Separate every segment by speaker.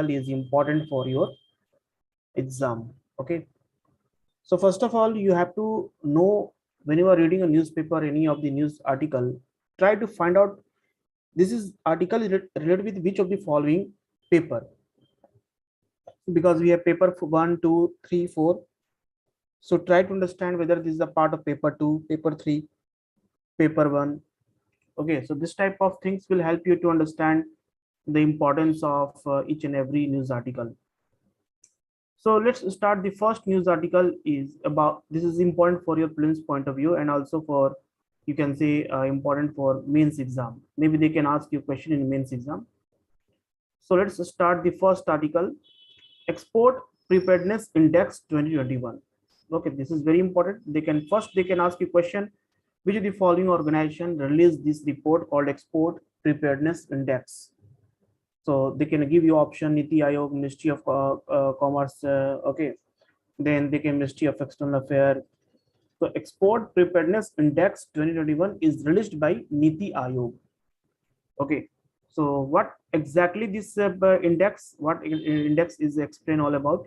Speaker 1: is important for your exam. Okay, so first of all, you have to know when you are reading a newspaper, any of the news article, try to find out this is article related with which of the following paper, because we have paper 1, 2, 3, 4. So try to understand whether this is a part of paper 2, paper 3, paper 1. Okay, so this type of things will help you to understand the importance of each and every news article. So let's start. The first news article is about, this is important for your prelims point of view and also for, you can say, important for mains exam. Maybe they can ask you a question in mains exam. So let's start the first article, Export Preparedness Index 2021. Okay, this is very important. They can ask you a question, which of the following organization released this report called Export Preparedness Index? So they can give you option Niti Aayog, Ministry of Commerce, okay, then they can Ministry of External Affairs. So Export Preparedness Index 2021 is released by Niti Aayog. Okay, so what exactly this index is explained all about?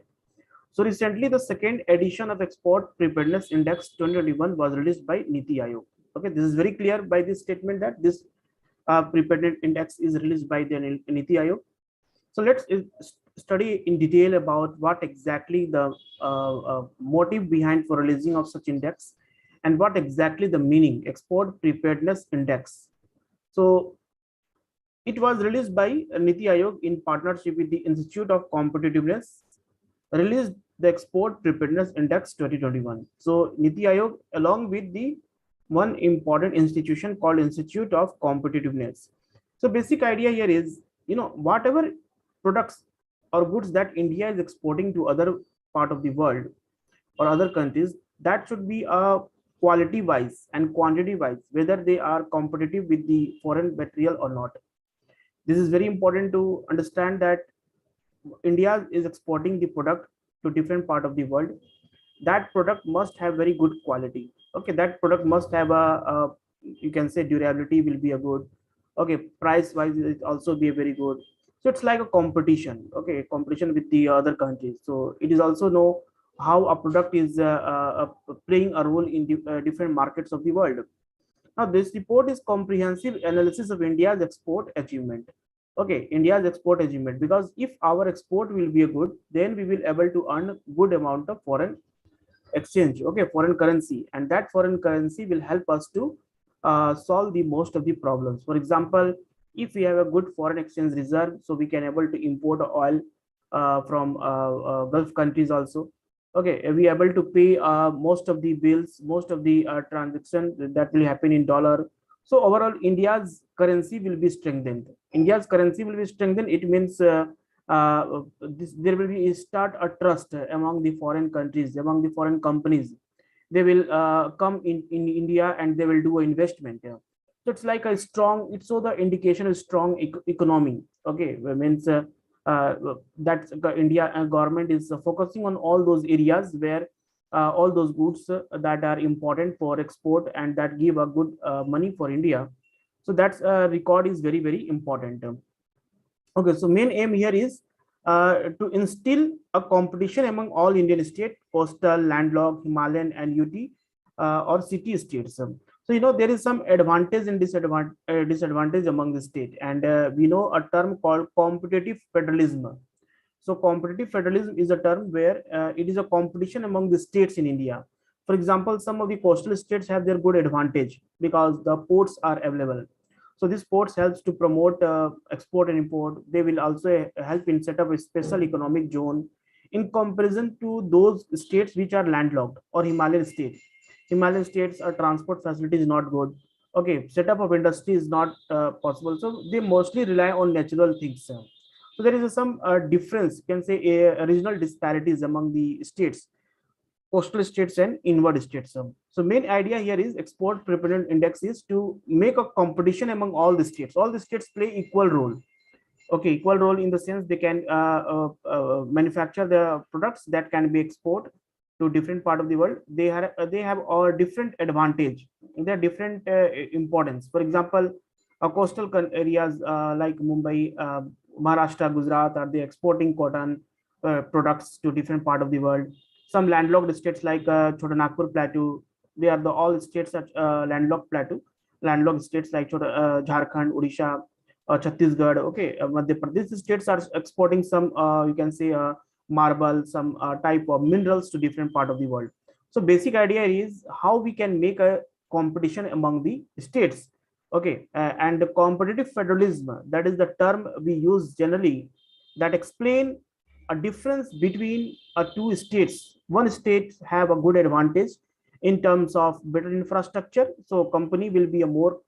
Speaker 1: So recently the second edition of Export Preparedness Index 2021 was released by Niti Aayog. Okay, this is very clear by this statement that this preparedness index is released by the Niti Aayog. So let's study in detail about what exactly the motive behind for releasing of such index and what exactly the meaning Export Preparedness Index. So it was released by Niti Aayog in partnership with the Institute of Competitiveness, released the Export Preparedness Index 2021. So Niti Aayog, along with the one important institution called Institute of Competitiveness. So basic idea here is, whatever products or goods that India is exporting to other part of the world or other countries, that should be a quality wise and quantity wise, whether they are competitive with the foreign material or not. This is very important to understand that India is exporting the product to different part of the world. That product must have very good quality. Okay, that product must have a you can say durability will be a good. Okay, price wise it also be a very good. So it's like a competition. Okay, competition with the other countries. So it is also know how a product is playing a role in different markets of the world. Now this report is comprehensive analysis of India's export achievement. Okay, India's export achievement, because if our export will be a good, then we will able to earn good amount of foreign exchange, okay, foreign currency, and that foreign currency will help us to solve the most of the problems. For example, if we have a good foreign exchange reserve, so we can able to import oil from Gulf countries also. Okay, we are able to pay most of the bills, most of the transaction that will happen in dollar. So overall, India's currency will be strengthened. India's currency will be strengthened. It means there will be start a trust among the foreign countries, among the foreign companies. They will come in India and they will do an investment. Yeah. So it's like a strong. It's so the indication is strong economy. Okay, means that India government is focusing on all those areas where all those goods that are important for export and that give a good money for India. So that's record is very, very important. Okay, so main aim here is to instill a competition among all Indian states, coastal, landlocked, Himalayan, and UT or city states. So there is some advantage and disadvantage among the state, and we know a term called competitive federalism. So competitive federalism is a term where it is a competition among the states in India. For example, some of the coastal states have their good advantage because the ports are available. So this ports helps to promote export and import. They will also help in set up a special economic zone in comparison to those states which are landlocked or Himalayan states. Himalayan states, transport facility is not good. Okay, setup of industry is not possible. So they mostly rely on natural things. So there is some difference, you can say regional disparities among the states, coastal states and inward states. So main idea here is export preparedness index is to make a competition among all the states. All the states play equal role. Okay, equal role in the sense they can manufacture the products that can be export to different part of the world. They have a different advantage. They are different importance. For example, coastal areas like Mumbai, Maharashtra, Gujarat are they exporting cotton products to different part of the world. Some landlocked states like Chota Nagpur Plateau, they are the all states that landlocked plateau, landlocked states like Jharkhand, Odisha, Chhattisgarh. Okay, Madhya Pradesh states are exporting some you can say marble, some type of minerals to different part of the world. So basic idea is how we can make a competition among the states. Okay, and the competitive federalism, that is the term we use generally, that explain a difference between two states. One state have a good advantage in terms of better infrastructure, so company will be a more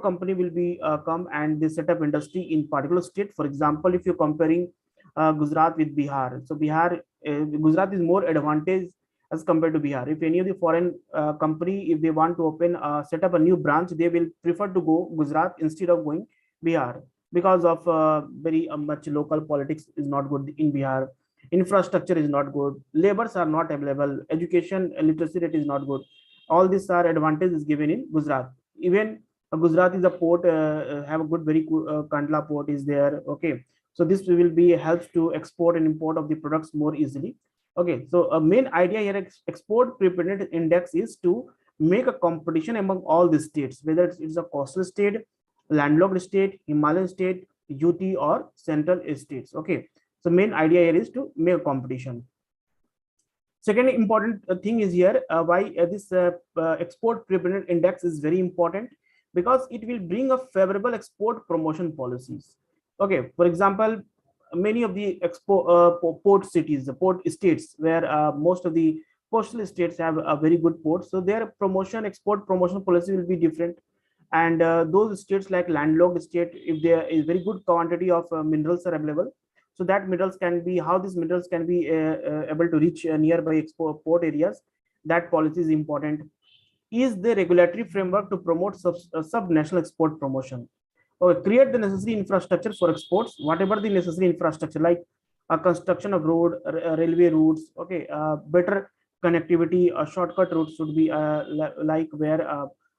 Speaker 1: company will be come and they set up industry in particular state. For example, if you're comparing Gujarat with Bihar, so Gujarat is more advantage as compared to Bihar. If any of the foreign company, if they want to open set up a new branch, they will prefer to go Gujarat instead of going Bihar, because of very much local politics is not good in Bihar, infrastructure is not good, labors are not available, education literacy rate is not good. All these are advantages given in Gujarat. Even Gujarat is a port, have a good very good Kandla port is there. Okay, so this will be helps to export and import of the products more easily. Okay, so a main idea here, export preparedness index, is to make a competition among all the states, whether it's a coastal state, landlocked state, Himalayan state, UT or central states. Okay, so main idea here is to make a competition. Second important thing is here, why this export preparedness index is very important, because it will bring a favorable export promotion policies. Okay, for example, many of the port cities, the port states, where most of the coastal states have a very good port, so their export promotion policy will be different. And those states like landlocked state, if there is very good quantity of minerals are available, so that minerals can be, how these minerals can be able to reach nearby export port areas, that policy is important. Is the regulatory framework to promote sub-national export promotion, or create the necessary infrastructure for exports, whatever the necessary infrastructure, like construction of road, railway routes. Okay, better connectivity, shortcut routes should be like where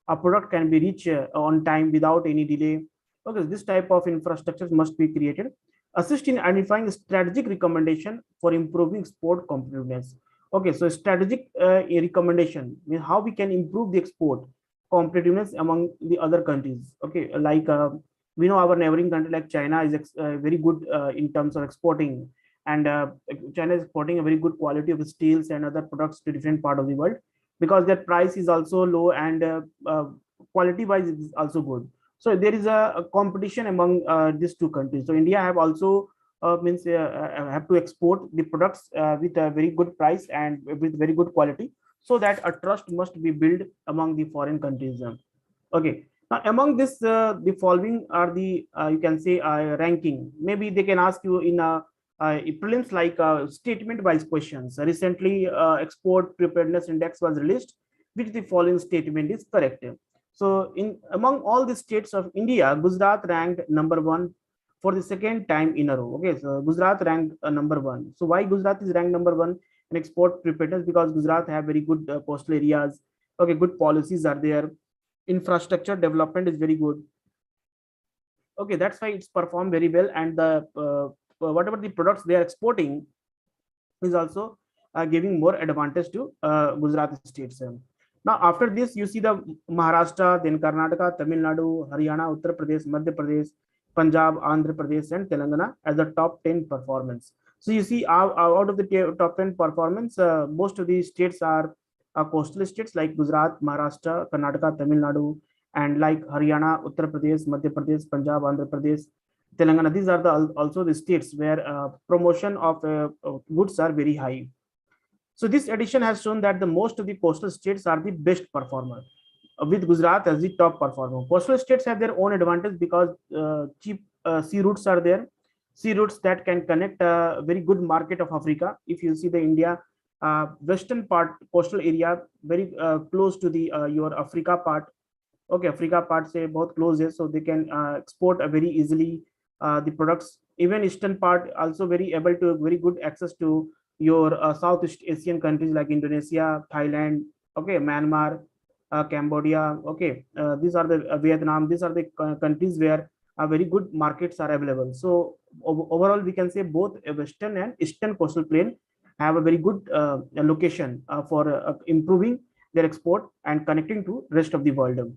Speaker 1: a product can be reached on time without any delay. Okay, this type of infrastructure must be created. Assist in identifying strategic recommendation for improving export competitiveness. Okay, so strategic recommendation means how we can improve the export competitiveness among the other countries. Okay, like we know our neighboring country like China is very good in terms of exporting, and China is exporting a very good quality of steels and other products to different part of the world, because their price is also low, and quality wise is also good. So there is a competition among these two countries. So India have also means have to export the products with a very good price and with very good quality, so that a trust must be built among the foreign countries. Okay, now among this the following are the you can say ranking. Maybe they can ask you in prelims, like statement wise questions. Recently export preparedness index was released, which the following statement is correct. So in among all the states of India, Gujarat ranked number one for the second time in a row. Okay, so Gujarat ranked number one. So why Gujarat is ranked number one in export preparedness? Because Gujarat have very good coastal areas. Okay, good policies are there. Infrastructure development is very good. Okay, that's why it's performed very well, and the whatever the products they are exporting is also giving more advantage to Gujarat states. Now, after this, you see the Maharashtra, then Karnataka, Tamil Nadu, Haryana, Uttar Pradesh, Madhya Pradesh, Punjab, Andhra Pradesh, and Telangana as the top 10 performance. So you see, out of the top 10 performance, most of these states are coastal states like Gujarat, Maharashtra, Karnataka, Tamil Nadu, and like Haryana, Uttar Pradesh, Madhya Pradesh, Punjab, Andhra Pradesh, Telangana. These are the also the states where promotion of goods are very high. So this edition has shown that the most of the coastal states are the best performer, with Gujarat as the top performer. Coastal states have their own advantage because cheap sea routes are there, sea routes that can connect a very good market of Africa. If you see the India western part coastal area, very close to the your Africa part. Okay, Africa part say both close here, so they can export very easily the products. Even eastern part also very able to very good access to your Southeast Asian countries like Indonesia, Thailand, okay, Myanmar, Cambodia. Okay, these are the Vietnam. These are the countries where very good markets are available. So overall, we can say both western and eastern coastal plain have a very good location for improving their export and connecting to rest of the world.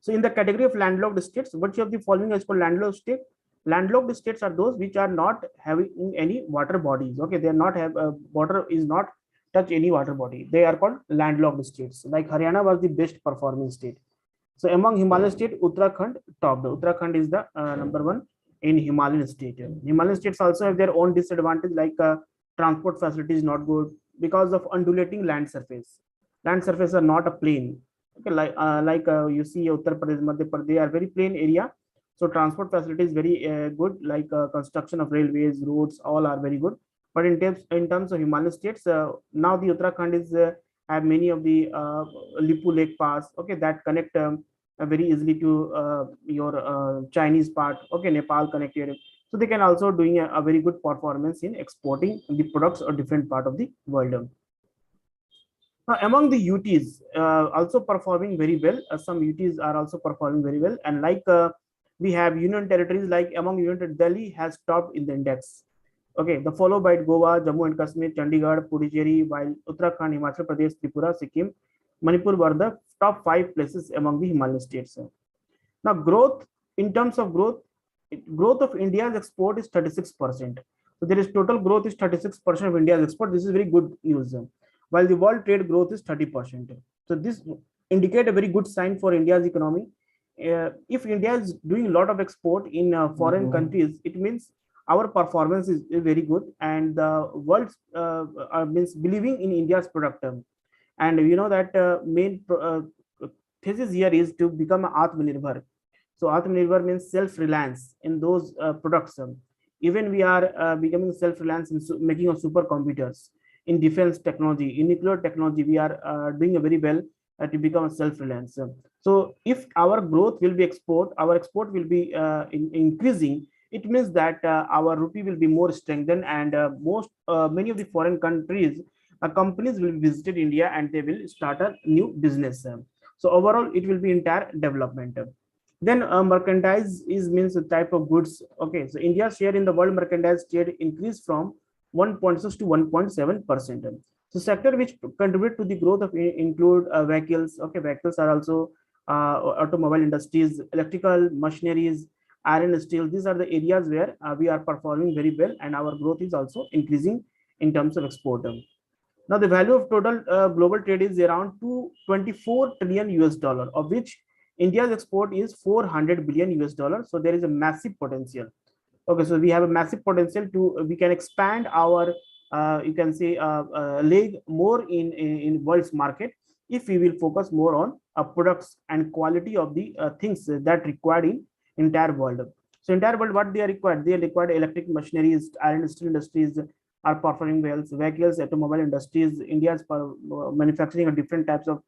Speaker 1: So in the category of landlocked states, which of the following is called landlocked state? Landlocked states are those which are not having any water bodies. Okay, they are not have water is not touch any water body. They are called landlocked states. Like Haryana was the best performing state. So among Himalayan state, Uttarakhand topped. Uttarakhand is the number one in Himalayan state. Himalayan states also have their own disadvantage, like transport facility is not good because of undulating land surface. Land surface are not a plain. Okay, like you see Uttar Pradesh, Madhya Pradesh, they are very plain area. So transport facility is very good, like construction of railways, roads, all are very good. But in terms of Himalayan states, now the Uttarakhand is have many of the Lipu Lake Pass, okay, that connect very easily to your Chinese part, okay, Nepal connected. So they can also doing a very good performance in exporting the products or different part of the world. Among the UTs, also performing very well. Some UTs are also performing very well, and like we have union territories, like among union, Delhi has topped in the index. Okay, the followed by Goa, Jammu and Kashmir, Chandigarh, Puducherry, while Uttarakhand, Himachal Pradesh, Tripura, Sikkim, Manipur were the top 5 places among the Himalayan states. Now, growth in terms of growth of India's export is 36%. So there is total growth is 36% of India's export. This is very good news. While the world trade growth is 30%. So this indicate a very good sign for India's economy. If India is doing a lot of export in foreign countries, it means our performance is very good, and the world means believing in India's product. And you know that main thesis here is to become Atmanirbhar. So Atmanirbhar means self-reliance in those products. Even we are becoming self-reliance in making of supercomputers, in defense technology, in nuclear technology, we are doing a very well to become self-reliance. So if our growth will be our export will be increasing, it means that our rupee will be more strengthened, and many of the foreign countries companies will visit India and they will start a new business. So overall, it will be entire development. Then merchandise is means a type of goods. Okay, so India's share in the world merchandise trade increased from 1.6 to 1.7%. So sector which contribute to the growth of include vehicles. Okay, vehicles are also automobile industries, electrical machineries, iron and steel. These are the areas where we are performing very well, and our growth is also increasing in terms of export. Now the value of total global trade is around 224 trillion US dollar, of which India's export is 400 billion US dollar. So there is a massive potential. Okay, so we have a massive potential to we can expand our you can say leg more in world's market if we will focus more on products and quality of the things that required in entire world. So entire world, what they are required? They required electric machineries, iron steel industries are performing well. So vehicles, automobile industries, India's manufacturing of different types of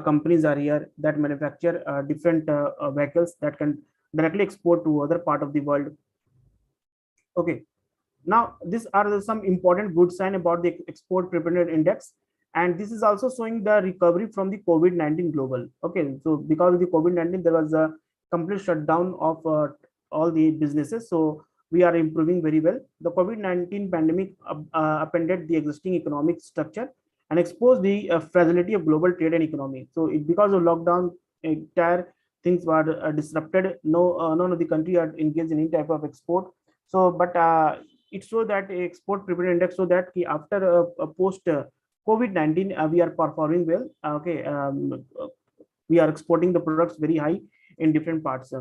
Speaker 1: companies are here that manufacture different vehicles that can directly export to other part of the world. Okay, now these are some important good sign about the export preparedness index, and this is also showing the recovery from the COVID-19 global. Okay, so because of the COVID-19, there was a complete shutdown of all the businesses. So we are improving very well. The COVID-19 pandemic upended the existing economic structure and exposed the fragility of global trade and economy. So because of lockdown, entire things were disrupted. None of the country are engaged in any type of export. So, but it shows that export preparedness index, so that after post COVID-19, we are performing well. Okay, we are exporting the products very high in different parts.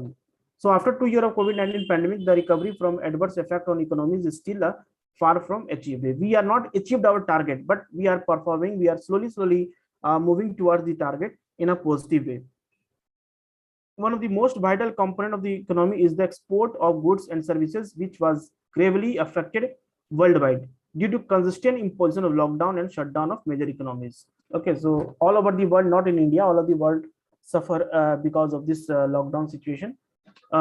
Speaker 1: So after 2 years of COVID-19 pandemic, the recovery from adverse effect on economies is still far from achieved. We are not achieved our target, but we are performing. We are slowly moving towards the target in a positive way. One of the most vital component of the economy is the export of goods and services, which was gravely affected worldwide due to consistent imposition of lockdown and shutdown of major economies. Okay, so all over the world, not in India, all of the world suffer because of this lockdown situation.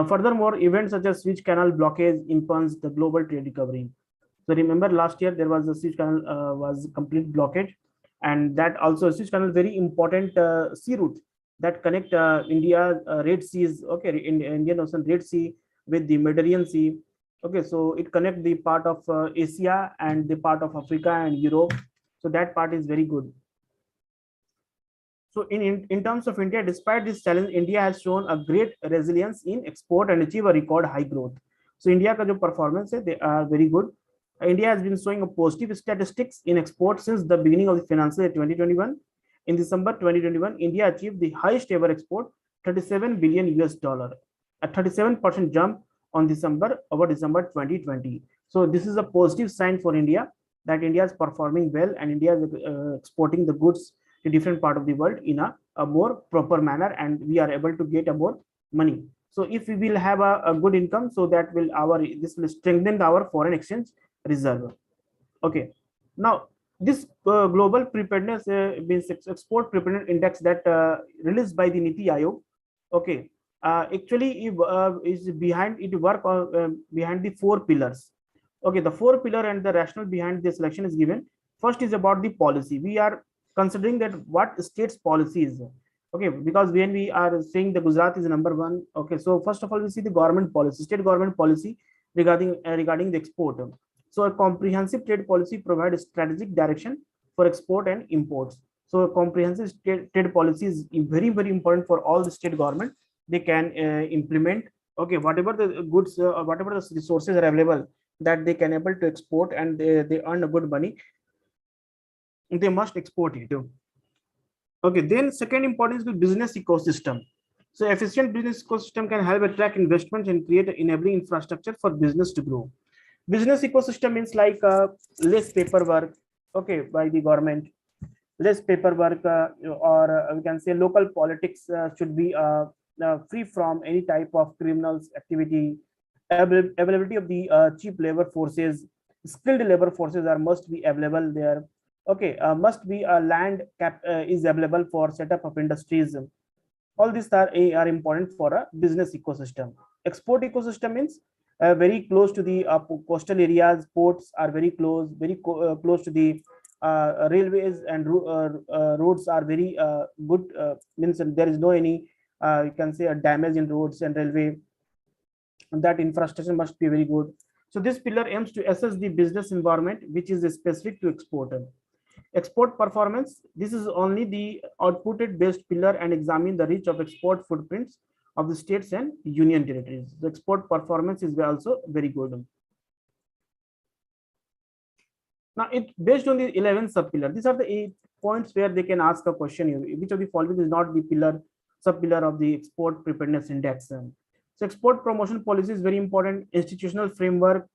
Speaker 1: Furthermore, events such as Suez Canal blockage impinged the global trade recovery. So remember, last year there was a Suez Canal was complete blockage, and that also Suez Canal very important sea route that connect India Red Seas, okay, in Indian Ocean Red Sea with the Mediterranean Sea. Okay, so it connects the part of Asia and the part of Africa and Europe. So that part is very good. So in terms of India, despite this challenge, India has shown a great resilience in export and achieve a record high growth. So India ka jo performance hai, they are very good. India has been showing a positive statistics in export since the beginning of the financial year 2021. In December 2021, India achieved the highest ever export, 37 billion US dollar, a 37% jump on December over December 2020. So this is a positive sign for India that India is performing well and India is exporting the goods to different part of the world in a more proper manner, and we are able to get a more money. So if we will have a good income, so that will this will strengthen our foreign exchange reserve. Okay, now this global preparedness means export preparedness index that released by the Niti Aayog. Okay, actually is behind it work behind the four pillars. Okay, the four pillar and the rationale behind the selection is given. First is about the policy. We are considering that what state's policy is. Okay, because when we are saying the Gujarat is number one. Okay, so first of all we see the government policy, state government policy regarding the export. So a comprehensive trade policy provides strategic direction for export and imports. So a comprehensive trade policy is very important for all the state government. They can implement, okay, whatever the goods or whatever the resources are available that they can able to export, and they earn a good money, they must export it. Okay, then second importance is the business ecosystem. So efficient business ecosystem can help attract investments and create enabling infrastructure for business to grow. Business ecosystem means like less paperwork, okay, by the government, less paperwork, or we can say local politics should be free from any type of criminals activity. Availability of the cheap labor forces, skilled labor forces are must be available there. Okay, must be a land cap is available for setup of industries. All these are important for a business ecosystem. Export ecosystem means very close to the coastal areas, ports are very close, close to the railways, and roads are very good, means there is no any you can say a damage in roads and railway. That infrastructure must be very good. So this pillar aims to assess the business environment which is specific to export. Export performance, this is only the outputted based pillar and examine the reach of export footprints of the states and union territories. The export performance is also very good. Now it based on the 11 sub pillar. These are the 8 points where they can ask a question here. Which of the following is not the pillar sub pillar of the export preparedness index? So export promotion policy is very important. Institutional framework,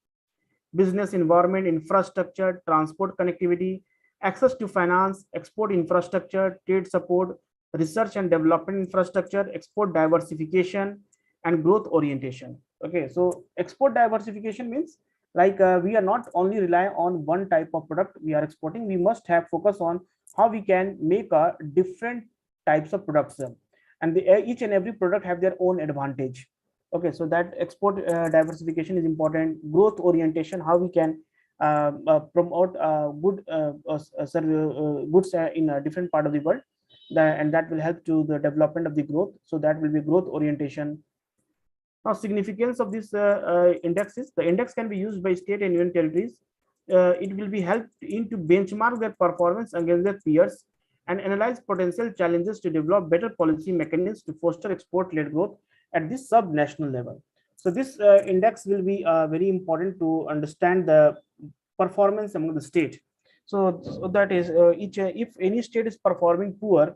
Speaker 1: business environment, infrastructure, transport connectivity, access to finance, export infrastructure, trade support, research and development infrastructure, export diversification, and growth orientation. Okay, so export diversification means like we are not only relying on one type of product we are exporting. We must have focus on how we can make a different types of products, and each and every product have their own advantage. Okay, so that export diversification is important. Growth orientation, how we can promote goods in a different part of the world, and that will help to the development of the growth. So that will be growth orientation. Now significance of this indexes, the index can be used by state and union territories. It will be helped in to benchmark their performance against their peers and analyze potential challenges to develop better policy mechanisms to foster export-led growth at this sub-national level. So this index will be very important to understand the performance among the state. So that is if any state is performing poor,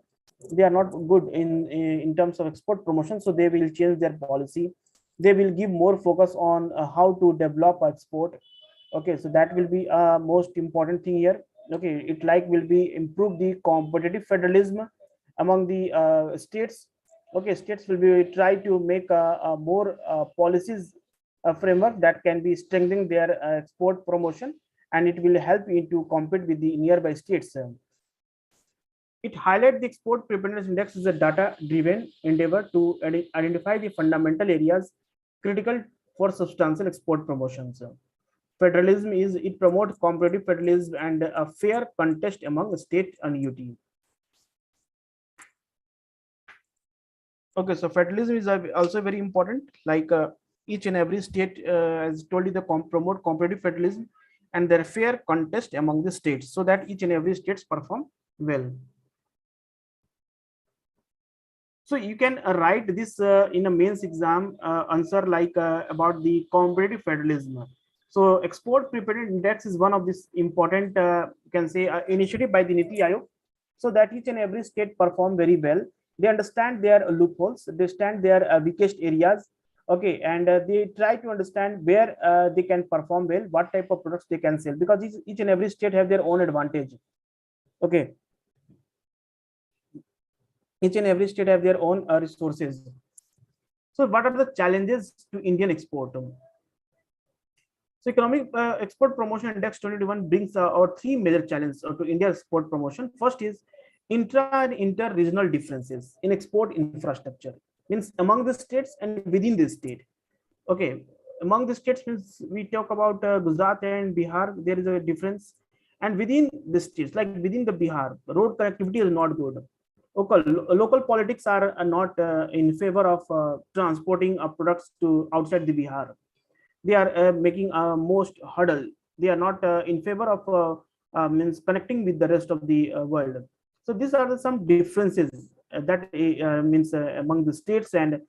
Speaker 1: they are not good in terms of export promotion, so they will change their policy. They will give more focus on how to develop export. Okay, so that will be most important thing here. Okay, it like will be improve the competitive federalism among the states. Okay, states will be try to make a more policies framework that can be strengthening their export promotion, and it will help you to compete with the nearby states. It highlights the export preparedness index is a data-driven endeavor to identify the fundamental areas critical for substantial export promotions. Federalism is it promotes competitive federalism and a fair contest among state and UT. Okay, so federalism is also very important. Like Each and every state, as told you, the promote competitive federalism and their fair contest among the states, so that each and every states perform well. So you can write this in a mains exam answer, like about the competitive federalism. So export preparedness index is one of this important, you can say, initiative by the Niti Aayog, so that each and every state perform very well. They understand their loopholes, they understand their weakest areas, okay, and they try to understand where they can perform well, what type of products they can sell, because each and every state have their own advantage, okay. Each and every state have their own resources. So what are the challenges to Indian export? So economic export promotion index 2021 brings our three major challenges to India export promotion. First is intra and inter-regional differences in export infrastructure, means among the states and within the state. Okay, among the states means we talk about Gujarat and Bihar, there is a difference, and within the states, like within the Bihar, road connectivity is not good. Local politics are not in favor of transporting products to outside the Bihar. They are making most hurdle. They are not in favor of means connecting with the rest of the world. So these are some differences that means among the states and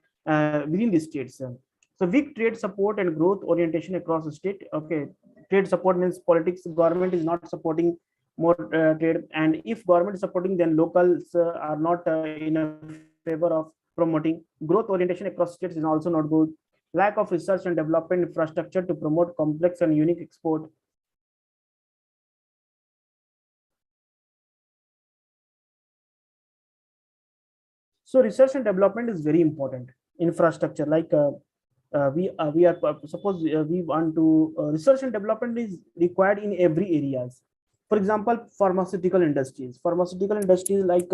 Speaker 1: within the states. So weak trade support and growth orientation across the state. Okay, trade support means politics. Government is not supporting more trade, and if government is supporting, then locals are not in a favor of promoting. Growth orientation across states is also not good. Lack of research and development infrastructure to promote complex and unique export. So research and development is very important. Infrastructure, like we are suppose we want to research and development is required in every areas. For example, pharmaceutical industries, like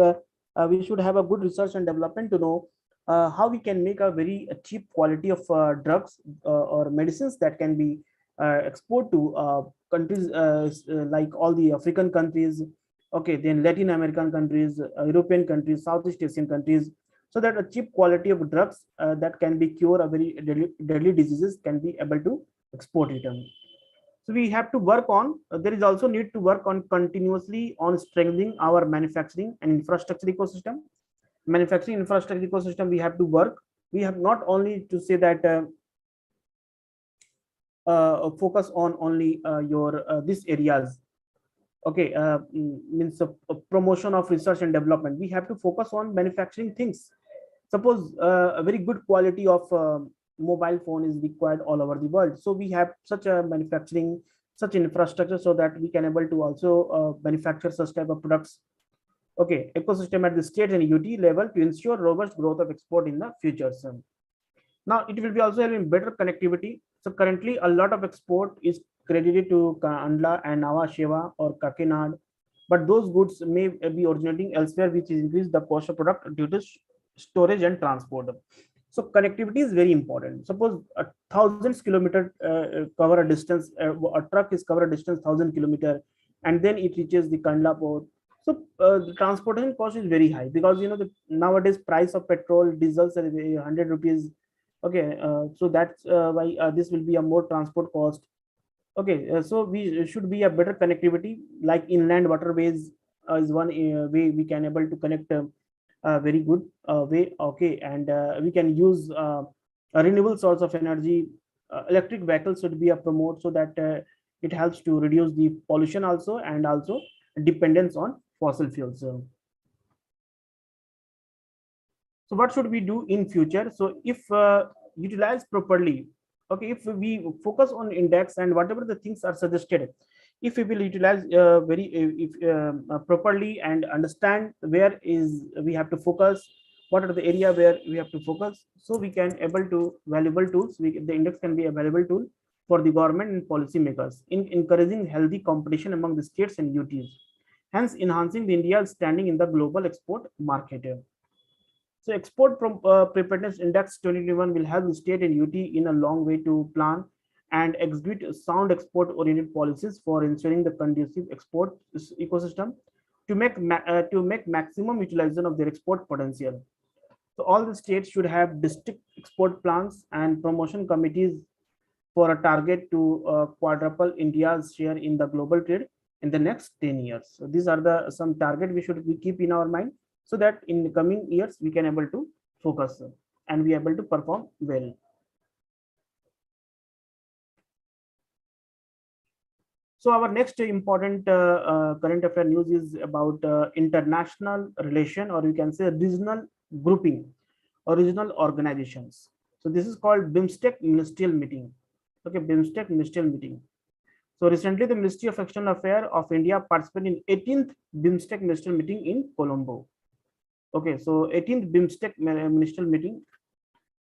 Speaker 1: we should have a good research and development to know how we can make a very cheap quality of drugs or medicines that can be export to countries like all the African countries, okay, then Latin American countries, European countries, Southeast Asian countries, so that a cheap quality of drugs that can be cure a very deadly diseases can be able to export it. So we have to work on, there is also need to work on continuously on strengthening our manufacturing and infrastructure ecosystem. Manufacturing infrastructure ecosystem, we have to work. We have not only to say that focus on only your these areas, okay, means a promotion of research and development. We have to focus on manufacturing things. Suppose a very good quality of mobile phone is required all over the world, so we have such a manufacturing, such infrastructure, so that we can able to also manufacture such type of products. Okay, ecosystem at the state and UT level to ensure robust growth of export in the future. Now it will be also having better connectivity. So currently a lot of export is credited to Andla and Nava Sheva or Kakinad, but those goods may be originating elsewhere, which is increase the cost of product due to storage and transport. So connectivity is very important. Suppose a thousands kilometer cover a distance, a truck is cover a distance 1,000 kilometer, and then it reaches the Kandla port. So the transportation cost is very high, because the nowadays price of petrol, diesel, 100 rupees. Okay, so that's why this will be a more transport cost. Okay, so we should be a better connectivity, like inland waterways is one way we can able to connect very good way. Okay, and we can use a renewable source of energy. Electric vehicles should be a promote, so that it helps to reduce the pollution also, and also dependence on fossil fuels. So what should we do in future? So if utilized properly, okay, if we focus on index and whatever the things are suggested, if we will utilize very if properly and understand where is we have to focus, what are the area where we have to focus, so we can able to valuable tools. The index can be a valuable tool for the government and policy makers in encouraging healthy competition among the states and UTs, hence enhancing the India's standing in the global export market. So export from preparedness index 2021 will help the state and UT in a long way to plan and execute sound export oriented policies for ensuring the conducive export ecosystem to make maximum utilization of their export potential. So all the states should have district export plans and promotion committees for a target to quadruple India's share in the global trade in the next 10 years. So these are the some target we keep in our mind, so that in the coming years we can able to focus and be able to perform well. So our next important current affair news is about international relation, or you can say regional grouping or regional organizations. So this is called BIMSTEC Ministerial Meeting. Okay, BIMSTEC Ministerial Meeting. So recently, the Ministry of External Affairs of India participated in 18th BIMSTEC Ministerial Meeting in Colombo. Okay, so 18th BIMSTEC Ministerial Meeting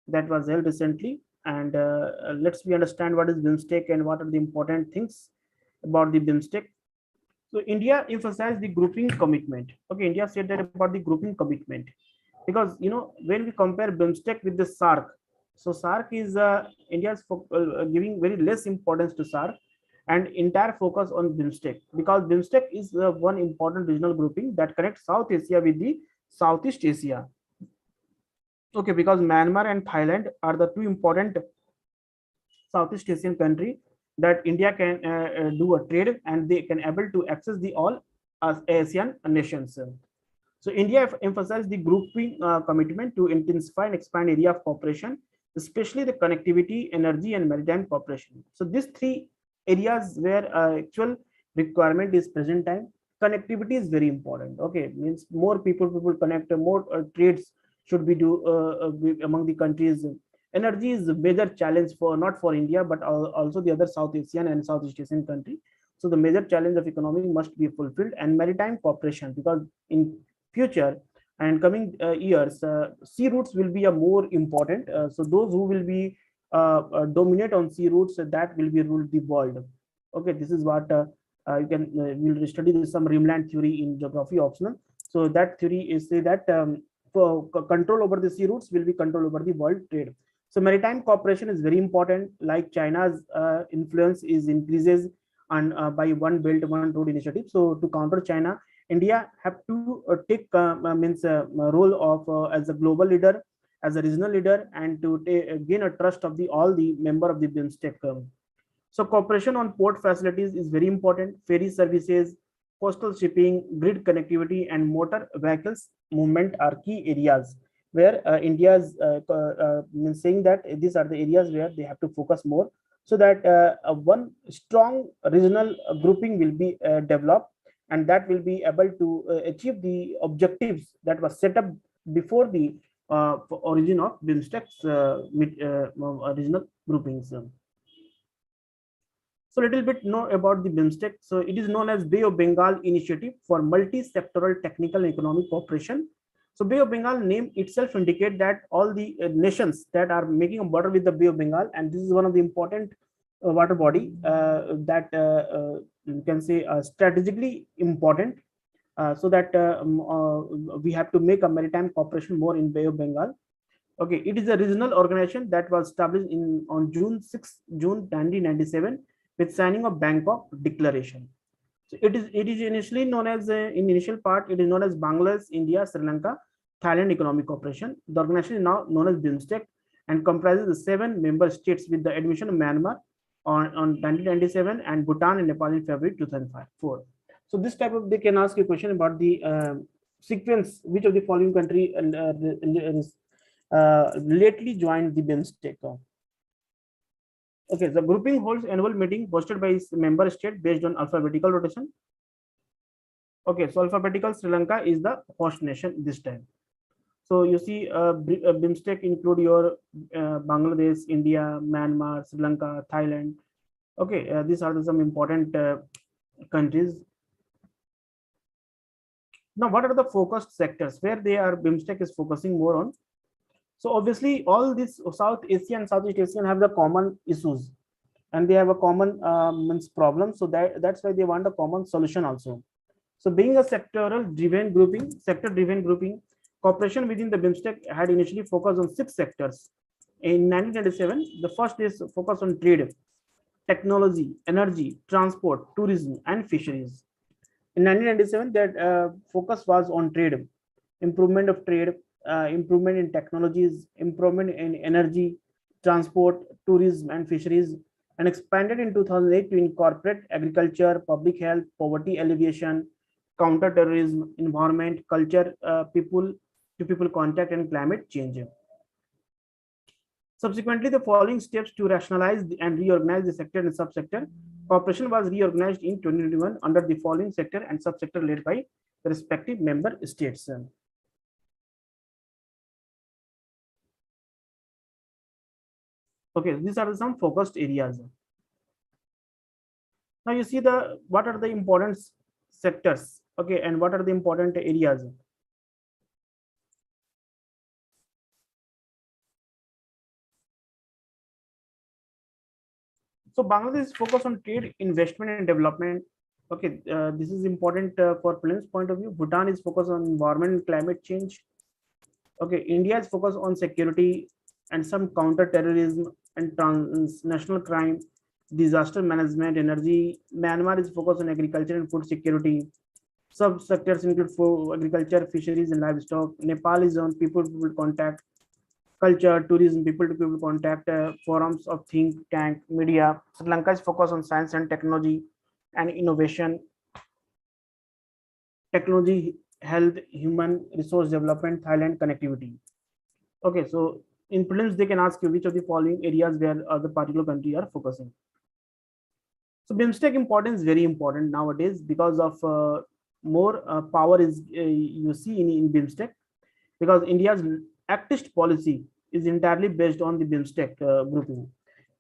Speaker 1: that was held recently, and let's we understand what is BIMSTEC and what are the important things about the BIMSTEC. So India emphasized the grouping commitment. Okay, India said that about the grouping commitment, because when we compare BIMSTEC with the SAARC, so SAARC is India's giving very less importance to SAARC and entire focus on BIMSTEC, because BIMSTEC is one important regional grouping that connects South Asia with the Southeast Asia. Okay, because Myanmar and Thailand are the two important Southeast Asian country that India can do a trade, and they can able to access the all ASEAN nations. So India emphasized the grouping commitment to intensify and expand area of cooperation, especially the connectivity, energy, and maritime cooperation. So these three areas where actual requirement is present time. Connectivity is very important. Okay, means more people connect, more trades should be do among the countries. Energy is a major challenge for not for India but also the other South Asian and Southeast Asian country. So the major challenge of economy must be fulfilled, and maritime cooperation, because in future and coming years, sea routes will be a more important. So those who will be dominate on sea routes, that will be rule the world. Okay, this is what you can we'll study some rimland theory in geography optional. So that theory is say that for control over the sea routes will be control over the world trade. So maritime cooperation is very important. Like China's influence is increases and by One Belt One Road initiative. So to counter China, India have to take means role of as a global leader, as a regional leader, and to gain a trust of the all the member of the BIMSTEC. So cooperation on port facilities is very important. Ferry services, coastal shipping, grid connectivity, and motor vehicles movement are key areas where India is saying that these are the areas where they have to focus more, so that one strong regional grouping will be developed, and that will be able to achieve the objectives that was set up before the origin of BIMSTEC's regional groupings. So a little bit know about the BIMSTEC. So it is known as Bay of Bengal Initiative for Multi-Sectoral Technical and Economic Cooperation. So Bay of Bengal name itself indicate that all the nations that are making a border with the Bay of Bengal, and this is one of the important water body that you can say strategically important, so that we have to make a maritime cooperation more in Bay of Bengal. Okay, it is a regional organization that was established on June 1997 with signing of Bangkok Declaration. So it is initially known as in initial part it is known as Bangladesh, India, Sri Lanka, Thailand Economic Cooperation. The organization is now known as BIMSTEC and comprises the 7 member states with the admission of Myanmar on 1997 and Bhutan and Nepal in February 2004. So this type of they can ask a question about the sequence, which of the following country lately joined the BIMSTEC. Okay, the grouping holds annual meeting hosted by its member state based on alphabetical rotation. Okay, so alphabetical Sri Lanka is the host nation this time. So you see BIMSTEC include your Bangladesh, India, Myanmar, Sri Lanka, Thailand. Okay, these are some important countries. Now, what are the focused sectors where they are BIMSTEC is focusing more on? So obviously all these South Asian and Southeast Asian have the common issues, and they have a common problem. So that's why they want a common solution also. So being a sector driven grouping, cooperation within the BIMSTEC had initially focused on 6 sectors. In 1997, the first is focused on trade, technology, energy, transport, tourism, and fisheries. In 1997, that focus was on trade, improvement of trade, improvement in technologies, improvement in energy, transport, tourism, and fisheries, and expanded in 2008 to incorporate agriculture, public health, poverty alleviation, counter-terrorism, environment, culture, people-to-people contact, and climate change. Subsequently, the following steps to rationalize and reorganize the sector and subsector. Cooperation was reorganized in 2021 under the following sector and subsector led by the respective member states. Okay, these are some focused areas. Now you see the what are the important sectors, okay, and what are the important areas. So Bangladesh is focused on trade, investment, and development. Okay, this is important for prelims point of view. Bhutan is focused on environment and climate change. Okay, India is focused on security and some counter-terrorism and transnational crime, disaster management, energy. Myanmar is focused on agriculture and food security. Sub-sectors include food, agriculture, fisheries, and livestock. Nepal is on people-to-people contact, culture, tourism, people-to-people contact, forums of think tank, media. Sri Lanka is focused on science and technology and innovation, technology, health, human resource development, Thailand, connectivity. Okay, so in prelims, they can ask you which of the following areas where the particular country are focusing. So BIMSTEC importance is very important nowadays because of more power is you see in BIMSTEC, because India's actist policy is entirely based on the BIMSTEC grouping.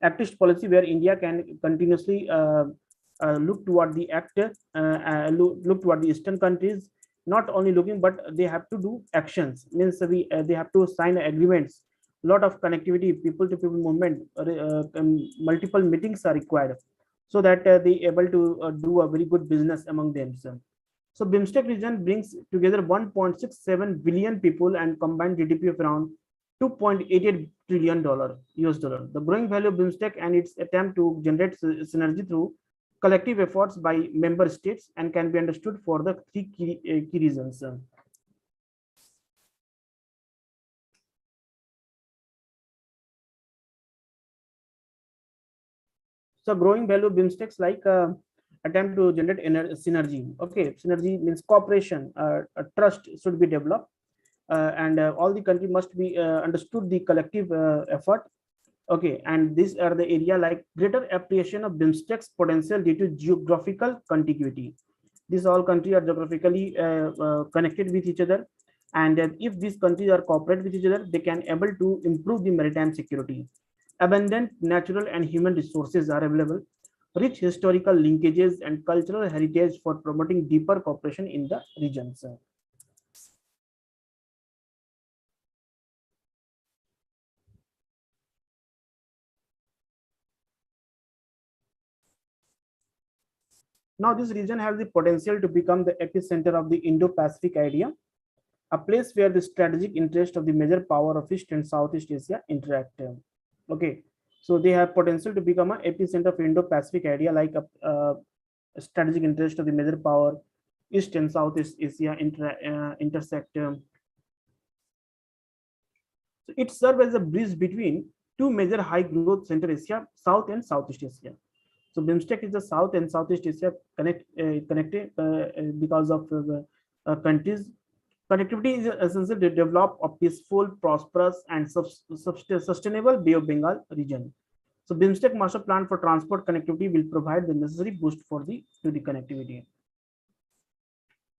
Speaker 1: Actist policy where India can continuously look toward the look toward the Eastern countries, not only looking, but they have to do actions. Means they have to sign agreements. Lot of connectivity, people-to-people movement, multiple meetings are required, so that they able to do a very good business among themselves. So BIMSTEC region brings together 1.67 billion people and combined GDP of around $2.88 trillion US dollar. The growing value of BIMSTEC and its attempt to generate synergy through collective efforts by member states and can be understood for the three key reasons. So growing value of BIMSTECs like attempt to generate synergy. Okay, synergy means cooperation, trust should be developed, and all the country must be understood the collective effort. Okay, and these are the area like greater appreciation of BIMSTEC's potential due to geographical contiguity. These all countries are geographically connected with each other, and if these countries are cooperate with each other, they can able to improve the maritime security. Abundant natural and human resources are available, rich historical linkages and cultural heritage for promoting deeper cooperation in the regions. Now, this region has the potential to become the epicenter of the Indo-Pacific idea, a place where the strategic interest of the major power of East and Southeast Asia interact. Okay, so they have potential to become an epicenter of Indo-Pacific idea, like a strategic interest of the major power East and Southeast Asia intersect. So it serves as a bridge between two major high growth center Asia, South and Southeast Asia. So BIMSTEC is the South and Southeast Asia connected because of countries. Connectivity is essential to develop a peaceful, prosperous, and sustainable Bay of Bengal region. So BIMSTEC master plan for transport connectivity will provide the necessary boost for the connectivity.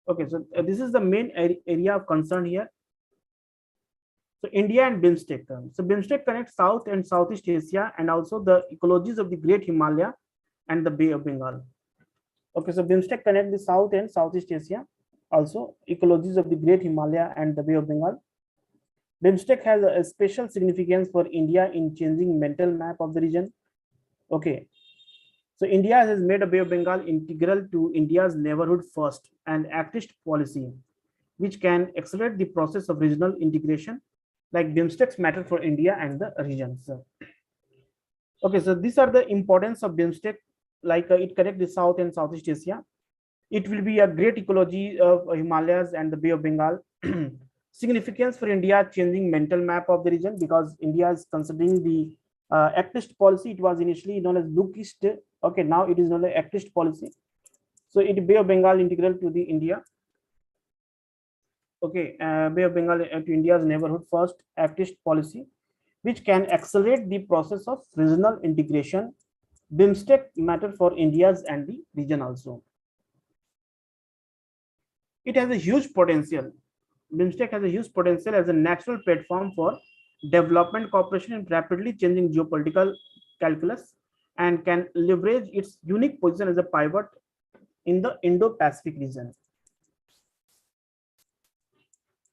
Speaker 1: Okay, so this is the main area of concern here. So India and BIMSTEC. So BIMSTEC connects South and Southeast Asia and also the ecologies of the Great Himalaya and the Bay of Bengal. Okay, so BIMSTEC connect the South and Southeast Asia, also ecologies of the Great Himalaya and the Bay of Bengal. BIMSTEC has a special significance for India in changing mental map of the region. Okay, so India has made a Bay of Bengal integral to India's neighborhood first and actist policy, which can accelerate the process of regional integration, like BIMSTECs matter for India and the regions. Okay, so these are the importance of BIMSTEC, like it connects the South and Southeast Asia. It will be a great ecology of Himalayas and the Bay of Bengal. Significance for India changing mental map of the region, because India is considering the Act East policy. It was initially known as Look East. Okay, now it is known as Act East policy. So it Bay of Bengal integral to the India. Okay, Bay of Bengal to India's neighborhood first Act East policy, which can accelerate the process of regional integration. BIMSTEC matter for India's and the region also. It has a huge potential. BIMSTEC has a huge potential as a natural platform for development cooperation in rapidly changing geopolitical calculus, and can leverage its unique position as a pivot in the Indo-Pacific region.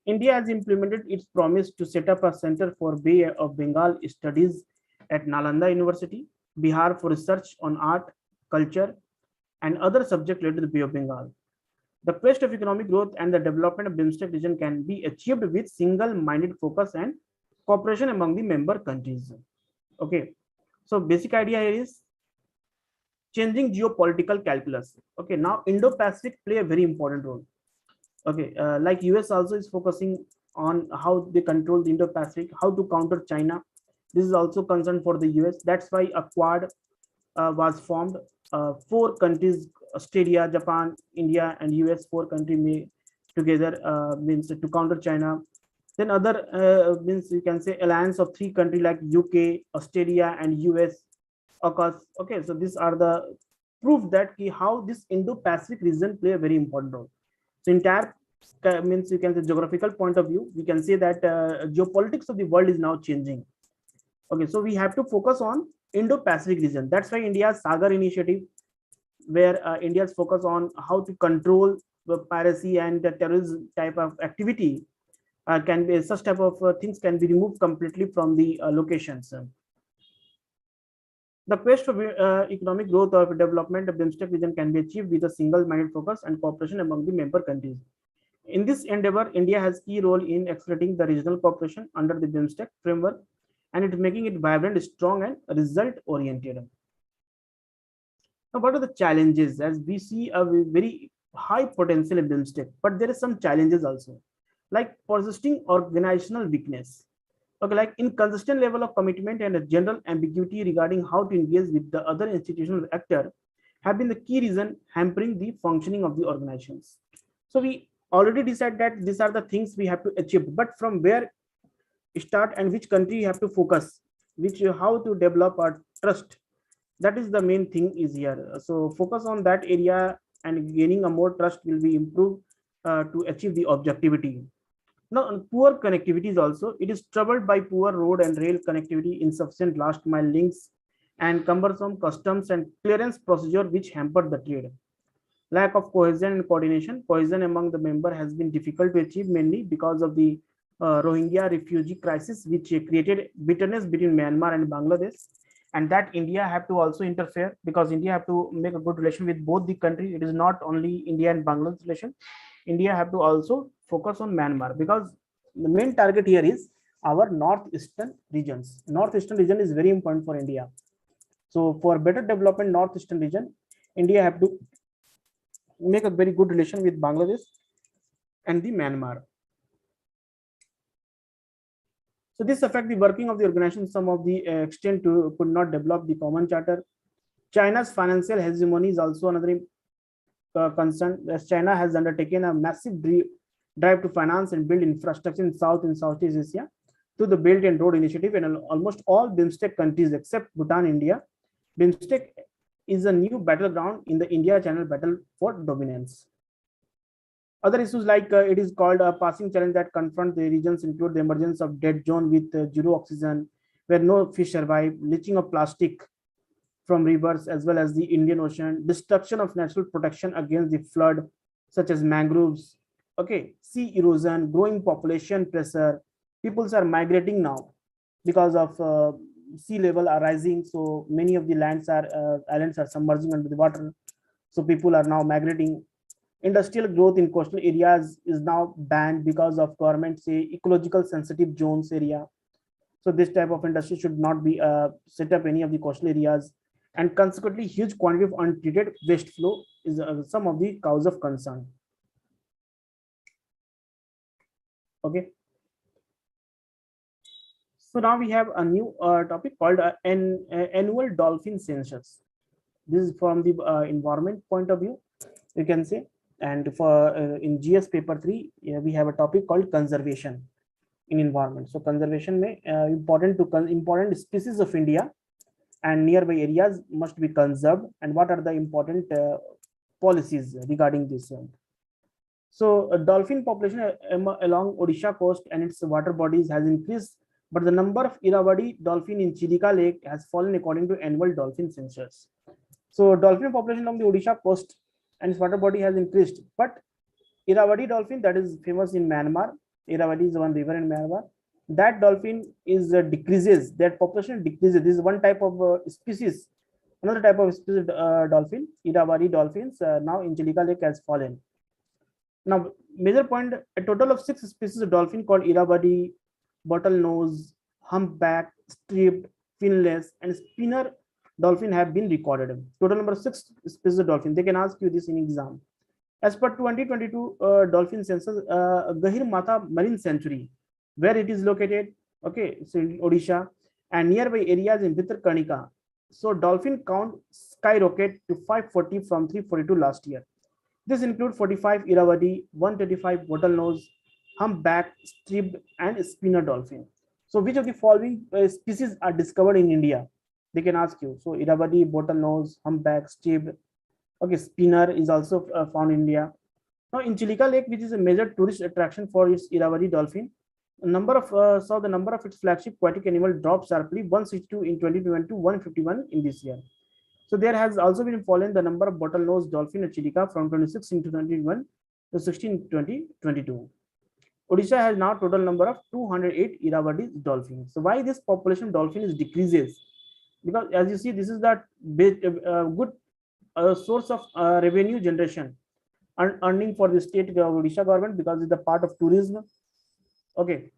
Speaker 1: India has implemented its promise to set up a Center for Bay of Bengal Studies at Nalanda University, Bihar, for research on art, culture, and other subjects related to the Bay of Bengal. The quest of economic growth and the development of BIMSTEC region can be achieved with single-minded focus and cooperation among the member countries. Okay, so basic idea here is changing geopolitical calculus. Okay, now Indo-Pacific play a very important role. Okay, like US also is focusing on how they control the Indo-Pacific, how to counter China. This is also concern for the US. That's why a Quad was formed. 4 countries, Australia, Japan, India, and US, 4 countries may together means to counter China. Then other means you can say alliance of 3 countries like UK, Australia, and US. Okay, so these are the proof that how this Indo-Pacific region play a very important role. So entire means you can say geographical point of view, we can say that geopolitics of the world is now changing. Okay, so we have to focus on Indo-Pacific region. That's why India's Sagar initiative, where India's focus on how to control the piracy and the terrorism type of activity, can be such type of things can be removed completely from the locations. The quest for economic growth or development of BIMSTEC region can be achieved with a single-minded focus and cooperation among the member countries. In this endeavor, India has key role in accelerating the regional cooperation under the BIMSTEC framework, and it's making it vibrant, strong, and result-oriented. Now, what are the challenges? As we see a very high potential in BIMSTEC, but there are some challenges also, like persisting organizational weakness. Okay, like inconsistent level of commitment and a general ambiguity regarding how to engage with the other institutional actor have been the key reason hampering the functioning of the organizations. So we already decided that these are the things we have to achieve, but from where start and which country you have to focus, which how to develop our trust, that is the main thing is here. So focus on that area, and gaining a more trust will be improved to achieve the objectivity. Now, poor connectivity is also, it is troubled by poor road and rail connectivity, insufficient last mile links, and cumbersome customs and clearance procedure which hamper the trade. Lack of cohesion and coordination. Cohesion among the member has been difficult to achieve, mainly because of the Rohingya refugee crisis, which created bitterness between Myanmar and Bangladesh, and that India have to also interfere, because India have to make a good relation with both the countries. It is not only India and Bangladesh relation. India have to also focus on Myanmar, because the main target here is our northeastern regions. Northeastern region is very important for India. So for better development northeastern region, India have to make a very good relation with Bangladesh and the Myanmar. So this affect the working of the organization. Some of the extent to could not develop the common charter. China's financial hegemony is also another concern, as China has undertaken a massive drive to finance and build infrastructure in South and Southeast Asia through the Belt and Road Initiative, and almost all BIMSTEC countries except Bhutan, India. BIMSTEC is a new battleground in the India-China battle for dominance. Other issues like it is called a passing challenge that confront the regions include the emergence of dead zone with zero oxygen, where no fish survive, leaching of plastic from rivers as well as the Indian Ocean, destruction of natural protection against the flood, such as mangroves, okay, sea erosion, growing population pressure. Peoples are migrating now because of sea level are rising, so many of the lands are islands are submerging under the water, so people are now migrating. Industrial growth in coastal areas is now banned because of government say ecological sensitive zones area. So this type of industry should not be set up any of the coastal areas, and consequently huge quantity of untreated waste flow is some of the cause of concern. Okay. So now we have a new topic called an annual dolphin census. This is from the environment point of view, you can say. And for in GS paper 3, we have a topic called conservation in environment. So conservation may important species of India and nearby areas must be conserved, and what are the important policies regarding this. So dolphin population along Odisha coast and its water bodies has increased, but the number of Irrawaddy dolphin in Chilika Lake has fallen according to annual dolphin census. So dolphin population along the Odisha coast and its water body has increased, but Irrawaddy dolphin, that is famous in Myanmar, Irrawaddy is one river in Myanmar, that dolphin is decreases, that population decreases. This is one type of species. Another type of species dolphin, Irrawaddy dolphins, now in Chilika Lake has fallen. Now, major point, a total of 6 species of dolphin called Irrawaddy, bottlenose, humpback, striped, finless, and spinner dolphin have been recorded. Total number of 6 species of dolphin. They can ask you this in exam. As per 2022 dolphin census, Gahir Mata Marine Sanctuary, where it is located, okay, so in Odisha, and nearby areas in Bhitarkanika. So dolphin count skyrocket to 540 from 342 last year. This includes 45 Irrawaddy, 135 bottlenose, humpback, striped, and spinner dolphin. So which of the following species are discovered in India? They can ask you. So Irrawaddy, bottlenose, humpback, striped. Okay, spinner is also found in India. Now in Chilika Lake, which is a major tourist attraction for its Irrawaddy dolphin, the number of its flagship aquatic animal dropped sharply, 162 in 2021 to 151 in this year. So there has also been fallen the number of bottlenose dolphin at Chilika from 26 in 2021 to 16 in 2022. Odisha has now total number of 208 Irrawaddy dolphins. So why this population of dolphin is decreases? Because as you see, this is that good source of revenue generation and earning for the state Odisha government, because it's the part of tourism. Okay.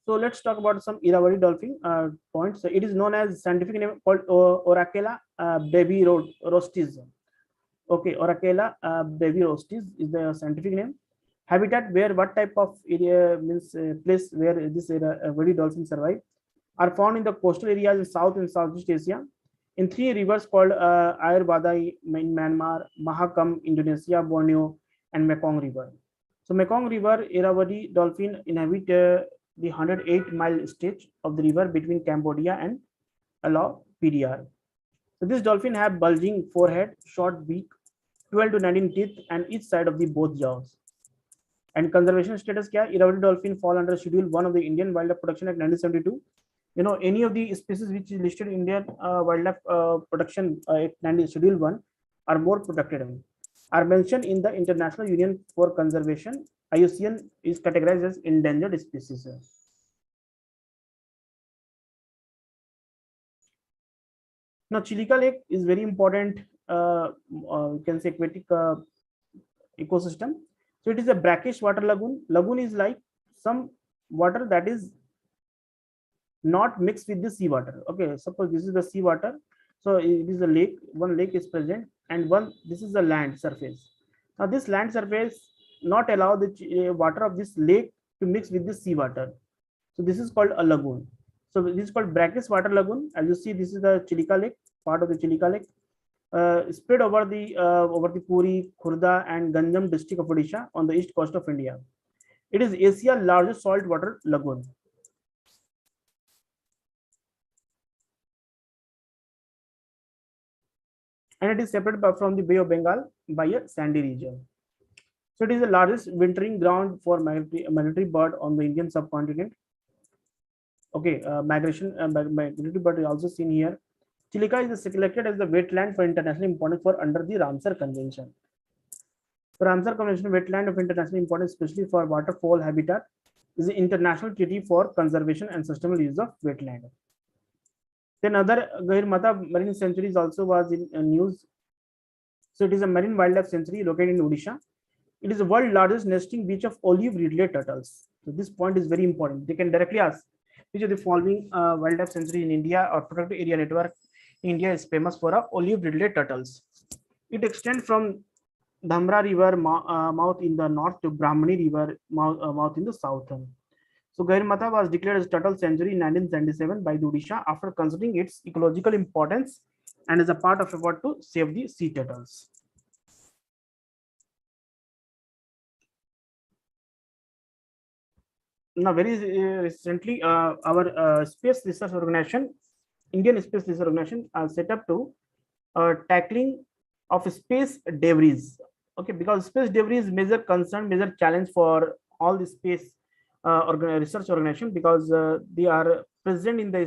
Speaker 1: So let's talk about some Irrawaddy dolphin points. So it is known as scientific name called Oracella baby rostis. Okay, Oracella baby rostis is the scientific name. Habitat where what type of area means place where this Irrawaddy dolphin survive are found in the coastal areas in South and Southeast Asia, in 3 rivers called Ayurveda in Myanmar, Mahakam, Indonesia, Borneo, and Mekong River. So Mekong River Irrawaddy dolphin inhabit the 108-mile stretch of the river between Cambodia and Allow PDR. So this dolphin have bulging forehead, short beak, 12 to 19 teeth, and each side of the both jaws. And conservation status kya? Irrawaddy dolphin fall under Schedule 1 of the Indian Wildlife Protection Act 1972. You know, any of the species which is listed in Indian Wildlife Protection Act Schedule 1 are more protected, are mentioned in the International Union for Conservation. IUCN is categorized as endangered species. Now, Chilika Lake is very important, you can say aquatic ecosystem. So it is a brackish water lagoon. Lagoon is like some water that is not mixed with the seawater. Okay, suppose this is the seawater. So it is a lake, one lake is present, and this is the land surface. Now this land surface not allow the water of this lake to mix with the seawater. So this is called a lagoon. So this is called brackish water lagoon. As you see, this is the Chilika Lake, part of the Chilika Lake, spread over the Puri, Khurda, and Ganjam district of Odisha on the east coast of India. It is Asia's largest saltwater lagoon. And it is separated from the Bay of Bengal by a sandy region. So it is the largest wintering ground for migratory bird on the Indian subcontinent. Okay, migratory bird is also seen here. Chilika is selected as the wetland for international importance for under the Ramsar Convention. The Ramsar Convention wetland of international importance, especially for waterfowl habitat, is the international treaty for conservation and sustainable use of wetland. Then other Gahir Mata Marine Sanctuary also was in news. So it is a marine wildlife sanctuary located in Odisha. It is the world's largest nesting beach of olive ridley turtles. So this point is very important. They can directly ask which of the following wildlife sanctuary in India or protected area network in India is famous for olive ridley turtles. It extends from Dhamra River mouth in the north to Brahmani River mouth in the south. So Gairmatha was declared as turtle sanctuary in 1977 by the Odisha after considering its ecological importance and as a part of effort to save the sea turtles. Now, very recently, our space research organization, Indian Space Research Organization, set up to tackling of space debris. Okay, because space debris is major concern, major challenge for all the space research organization, because they are present in the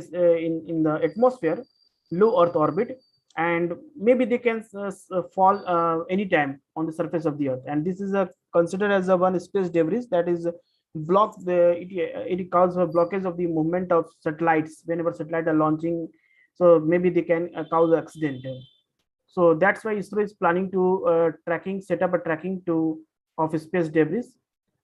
Speaker 1: in the atmosphere, low Earth orbit, and maybe they can fall anytime on the surface of the Earth. And this is a considered as a one space debris that is block the it causes a blockage of the movement of satellites whenever satellites are launching. So maybe they can cause accident. So that's why ISRO is planning to set up a tracking to of space debris.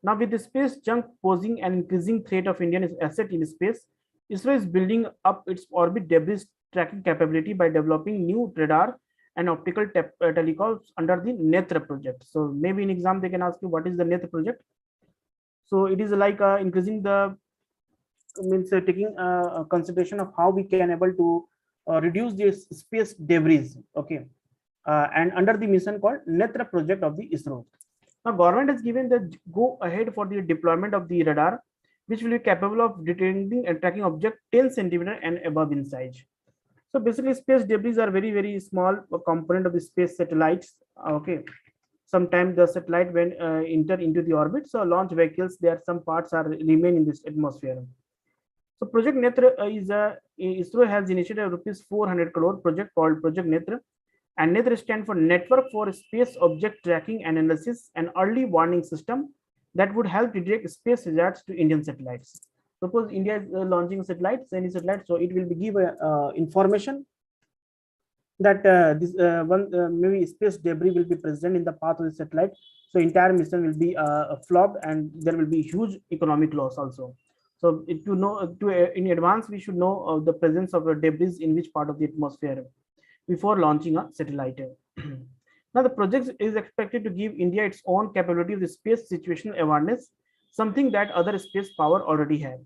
Speaker 1: Now, with the space junk posing an increasing threat of Indian asset in space, ISRO is building up its orbit debris tracking capability by developing new radar and optical telecoms under the Netra project. So maybe in exam they can ask you what is the Netra project. So it is like increasing the means taking consideration of how we can able to reduce this space debris. Okay, and under the mission called Netra project of the ISRO. Now, government has given the go ahead for the deployment of the radar, which will be capable of detecting and tracking object 10 centimeter and above in size. So basically, space debris are very, very small component of the space satellites. Okay, sometimes the satellite when enter into the orbit, so launch vehicles, there are some parts are remain in this atmosphere. So Project Netra is a ISRO has initiated a rupees 400 crore project called Project Netra, and Netra stands for Network for Space Object Tracking and Analysis, an early warning system that would help detect space hazards to Indian satellites. Suppose India is launching satellites, any satellite, so it will be give information that this one maybe space debris will be present in the path of the satellite. So entire mission will be flopped, and there will be huge economic loss also. So to know in advance, we should know the presence of the debris in which part of the atmosphere before launching a satellite. Now, the project is expected to give India its own capability of the space situational awareness, something that other space power already have.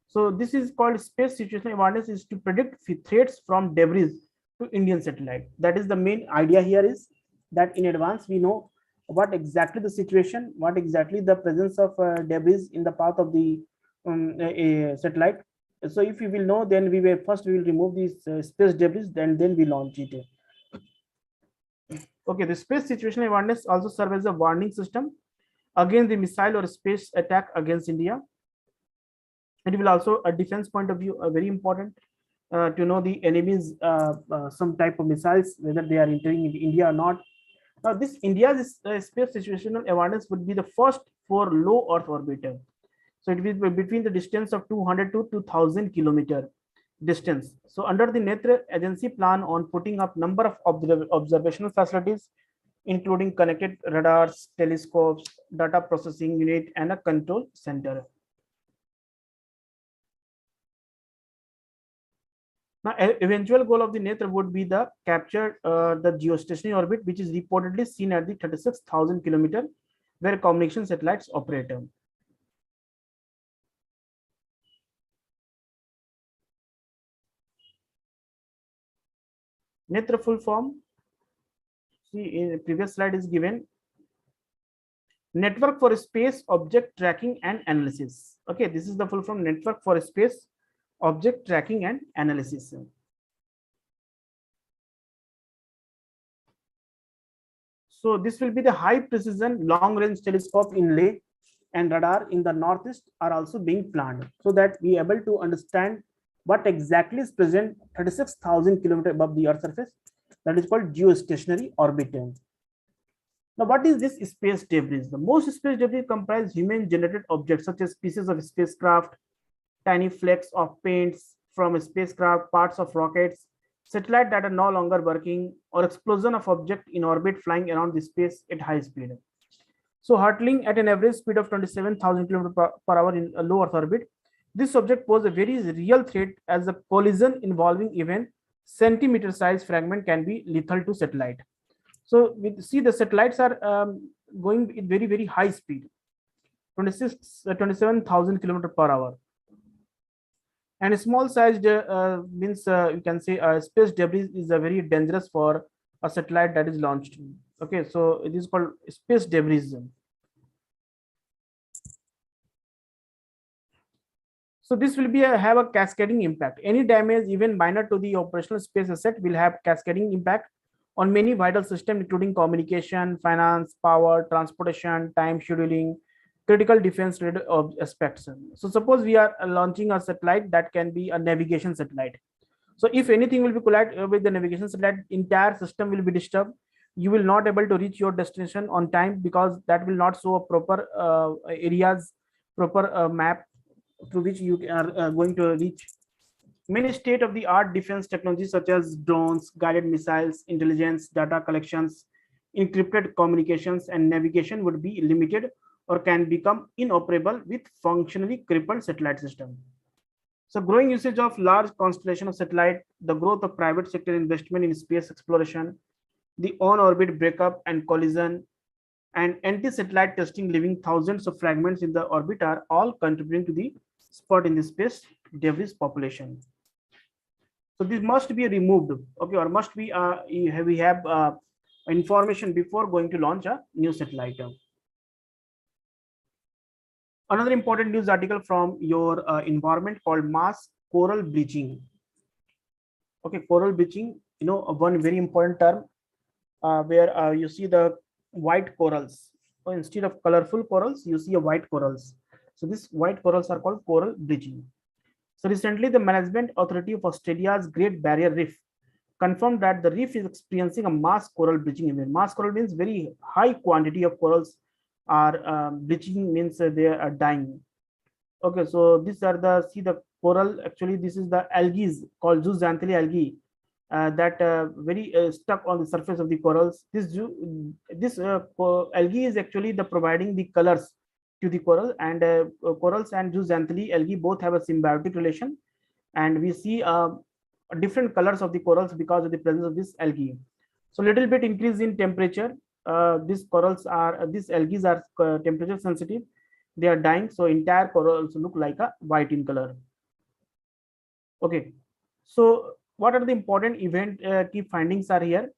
Speaker 1: So this is called space situational awareness, is to predict threats from debris to Indian satellite. That is the main idea here, is that in advance we know what exactly the situation, what exactly the presence of debris in the path of the satellite. So if we will know, then we will remove these space debris, then we launch it. Okay, the space situational awareness also serves as a warning system against the missile or space attack against India. It will also a defense point of view very important to know the enemy's some type of missiles, whether they are entering into India or not. Now, this India's space situational awareness would be the first for low Earth orbit. So it will be between the distance of 200 to 2000 kilometer distance. So under the Netra agency plan on putting up number of observational facilities, including connected radars, telescopes, data processing unit, and a control center. Now, eventual goal of the Netra would be the capture the geostationary orbit, which is reportedly seen at the 36,000 kilometer, where communication satellites operate. Netra full form, see in the previous slide is given, Network for Space Object Tracking and Analysis. Okay, this is the full form, Network for Space Object Tracking and Analysis. So this will be the high precision long range telescope inlay and radar in the northeast are also being planned, so that we are able to understand what exactly is present 36,000 kilometers above the Earth's surface. That is called geostationary orbit. Now, what is this space debris? The most space debris comprise human generated objects such as pieces of spacecraft, tiny flakes of paints from a spacecraft, parts of rockets, satellite that are no longer working, or explosion of object in orbit flying around the space at high speed. So hurtling at an average speed of 27,000 km per hour in a low Earth orbit, this object poses a very real threat, as a collision involving even centimeter size fragment can be lethal to satellite. So we see the satellites are going at very high speed, 27,000 kilometer per hour. And a small sized means you can say space debris is a very dangerous for a satellite that is launched. Okay, so it is called space debris. So this will be have a cascading impact. Any damage, even minor, to the operational space asset will have cascading impact on many vital systems, including communication, finance, power, transportation, time scheduling, critical defense related aspects. So suppose we are launching a satellite that can be a navigation satellite. So if anything will be collide with the navigation satellite, entire system will be disturbed. You will not able to reach your destination on time because that will not show a proper areas, proper map through which you are going to reach. Many state-of-the-art defense technologies such as drones, guided missiles, intelligence, data collections, encrypted communications, and navigation would be limited or can become inoperable with functionally crippled satellite system. So growing usage of large constellation of satellite, the growth of private sector investment in space exploration, the on-orbit breakup and collision, and anti-satellite testing, leaving thousands of fragments in the orbit, are all contributing to the spot in the space debris population. So this must be removed, okay, or must be we have information before going to launch a new satellite. Another important news article from your environment called mass coral bleaching. Okay, coral bleaching, you know, one very important term where you see the white corals. So instead of colorful corals, you see a white corals. So these white corals are called coral bleaching. So recently, the Management Authority of Australia's Great Barrier Reef confirmed that the reef is experiencing a mass coral bleaching event. Mass coral means very high quantity of corals are bleaching, means they are dying. Okay, so these are the, see the coral, actually this is the algae called zooxanthellae algae that very stuck on the surface of the corals. This algae is actually the providing the colors to the coral, and corals and zooxanthellae algae both have a symbiotic relation, and we see different colors of the corals because of the presence of this algae. So little bit increase in temperature, these corals are these algae are temperature sensitive, they are dying, so entire corals look like a white in color. Okay, so what are the important event key findings are here?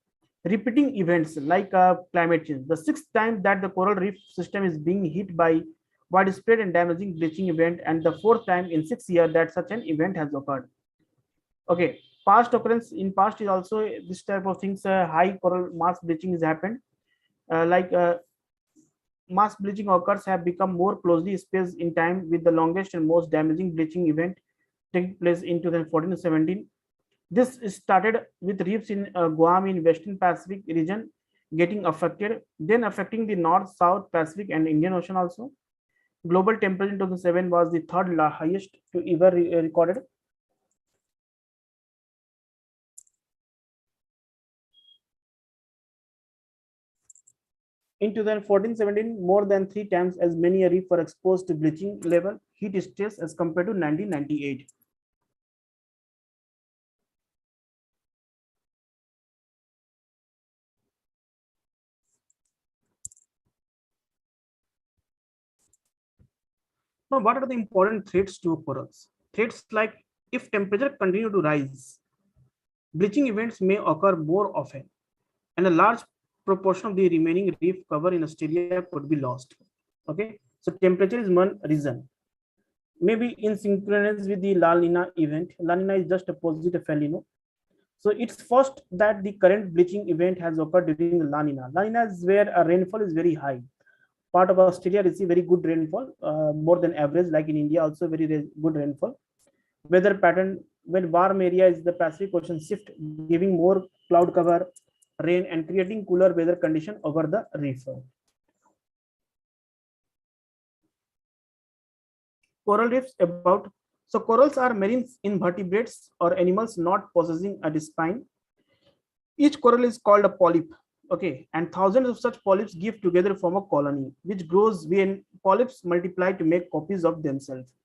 Speaker 1: Repeating events like climate change, the sixth time that the coral reef system is being hit by widespread and damaging bleaching event, and the fourth time in 6 years that such an event has occurred. Okay, past occurrence in past is also this type of things, high coral mass bleaching has happened, like mass bleaching occurs have become more closely spaced in time, with the longest and most damaging bleaching event taking place in 2014-17. This started with reefs in Guam in Western Pacific region getting affected, then affecting the North, South Pacific and Indian Ocean also. Global temperature in 2007 was the third highest to ever recorded. In 2014-17, more than 3 times as many reefs were exposed to bleaching level heat stress as compared to 1998. Now, what are the important threats to corals? Threats like, if temperature continue to rise, bleaching events may occur more often, and a large proportion of the remaining reef cover in Australia could be lost. Okay, so temperature is one reason. Maybe in synchronous with the La Nina event. La Nina is just opposite of El Nino. So it's first that the current bleaching event has occurred during the La Nina. La Nina is where a rainfall is very high. Part of Australia receive very good rainfall, more than average, like in India also very good rainfall. Weather pattern, when warm area is the Pacific Ocean shift, giving more cloud cover, rain, and creating cooler weather condition over the reef. Coral reefs about, so corals are marine invertebrates or animals not possessing a spine. Each coral is called a polyp. Okay, and thousands of such polyps give together form a colony, which grows when polyps multiply to make copies of themselves.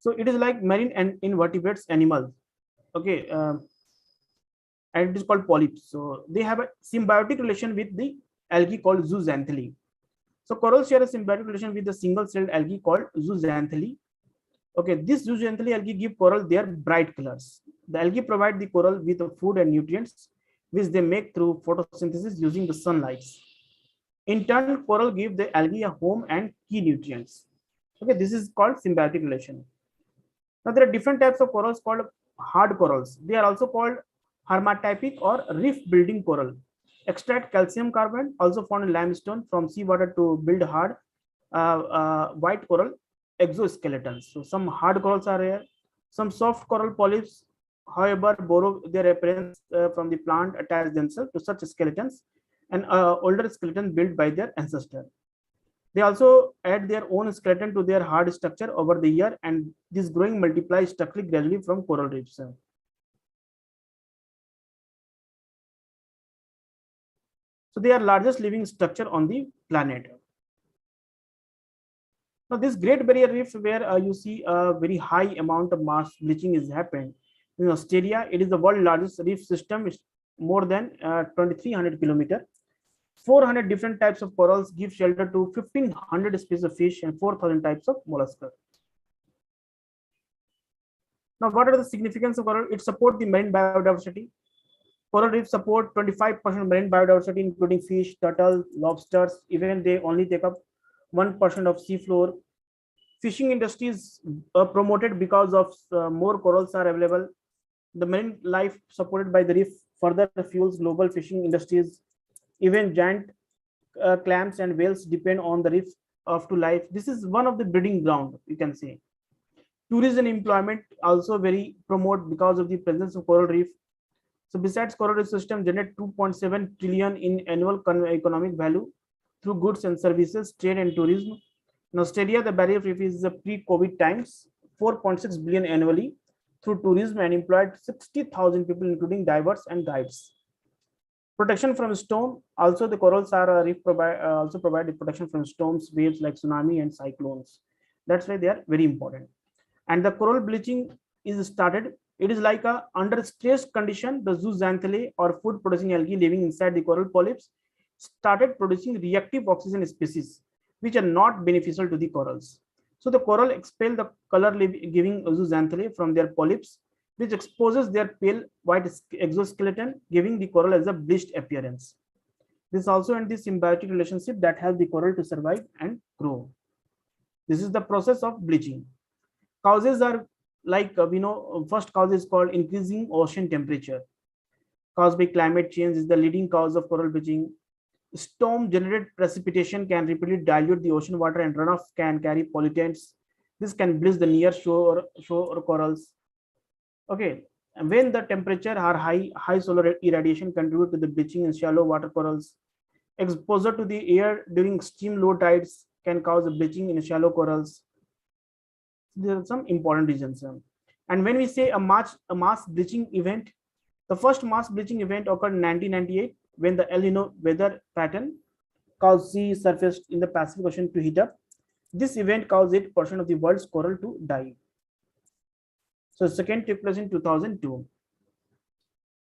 Speaker 1: So it is like marine and invertebrates animals. Okay, and it is called polyps. So they have a symbiotic relation with the algae called zooxanthellae. So corals share a symbiotic relation with the single-celled algae called zooxanthellae. Okay, this zooxanthellae algae give coral their bright colors. The algae provide the coral with the food and nutrients, which they make through photosynthesis using the sunlight. In turn, coral give the algae a home and key nutrients. Okay, this is called symbiotic relation. Now there are different types of corals called hard corals. They are also called hermatypic or reef building coral. Extract calcium carbonate, also found in limestone, from seawater to build hard white coral exoskeletons. So some hard corals are rare. Some soft coral polyps, however, borrow their appearance from the plant, attach themselves to such skeletons, and older skeleton built by their ancestor. They also add their own skeleton to their hard structure over the year, and this growing multiplies structurally gradually from coral reefs. So they are largest living structure on the planet. Now this Great Barrier Reef, where you see a very high amount of mass bleaching is happened in Australia. It is the world's largest reef system. It's more than 2,300 kilometers. 400 different types of corals give shelter to 1,500 species of fish and 4,000 types of mollusks. Now, what are the significance of coral? It supports the marine biodiversity. Coral reefs support 25% marine biodiversity, including fish, turtles, lobsters. Even they only take up 1% of seafloor. Fishing industry is promoted because of more corals are available. The marine life supported by the reef further fuels global fishing industries. Even giant clams and whales depend on the reef of to life. This is one of the breeding ground, you can say. Tourism and employment also very promote because of the presence of coral reef. So besides, coral reef system generate 2.7 trillion in annual economic value through goods and services, trade and tourism. In Australia, the barrier reef is the pre-COVID times, 4.6 billion annually through tourism and employed 60,000 people, including divers and guides. Protection from storm. Also, the corals are reef also provide the protection from storms, waves like tsunami and cyclones. That's why they are very important. And the coral bleaching is started. It is like a under stress condition, the zooxanthellae or food producing algae living inside the coral polyps started producing reactive oxygen species, which are not beneficial to the corals. So the coral expel the color giving zooxanthellae from their polyps, which exposes their pale white exoskeleton, giving the coral as a bleached appearance. This also ends the symbiotic relationship that helps the coral to survive and grow. This is the process of bleaching. Causes are like we know, first cause is called increasing ocean temperature caused by climate change is the leading cause of coral bleaching. Storm generated precipitation can rapidly dilute the ocean water, and runoff can carry pollutants. This can bleach the near shore corals. Okay, and when the temperature are high solar irradiation contribute to the bleaching in shallow water corals. Exposure to the air during extreme low tides can cause bleaching in shallow corals. There are some important reasons. And when we say a mass bleaching event, the first mass bleaching event occurred in 1998 when the El Nino weather pattern caused sea surface in the Pacific Ocean to heat up. This event caused 8% of the world's coral to die. So second took place in 2002.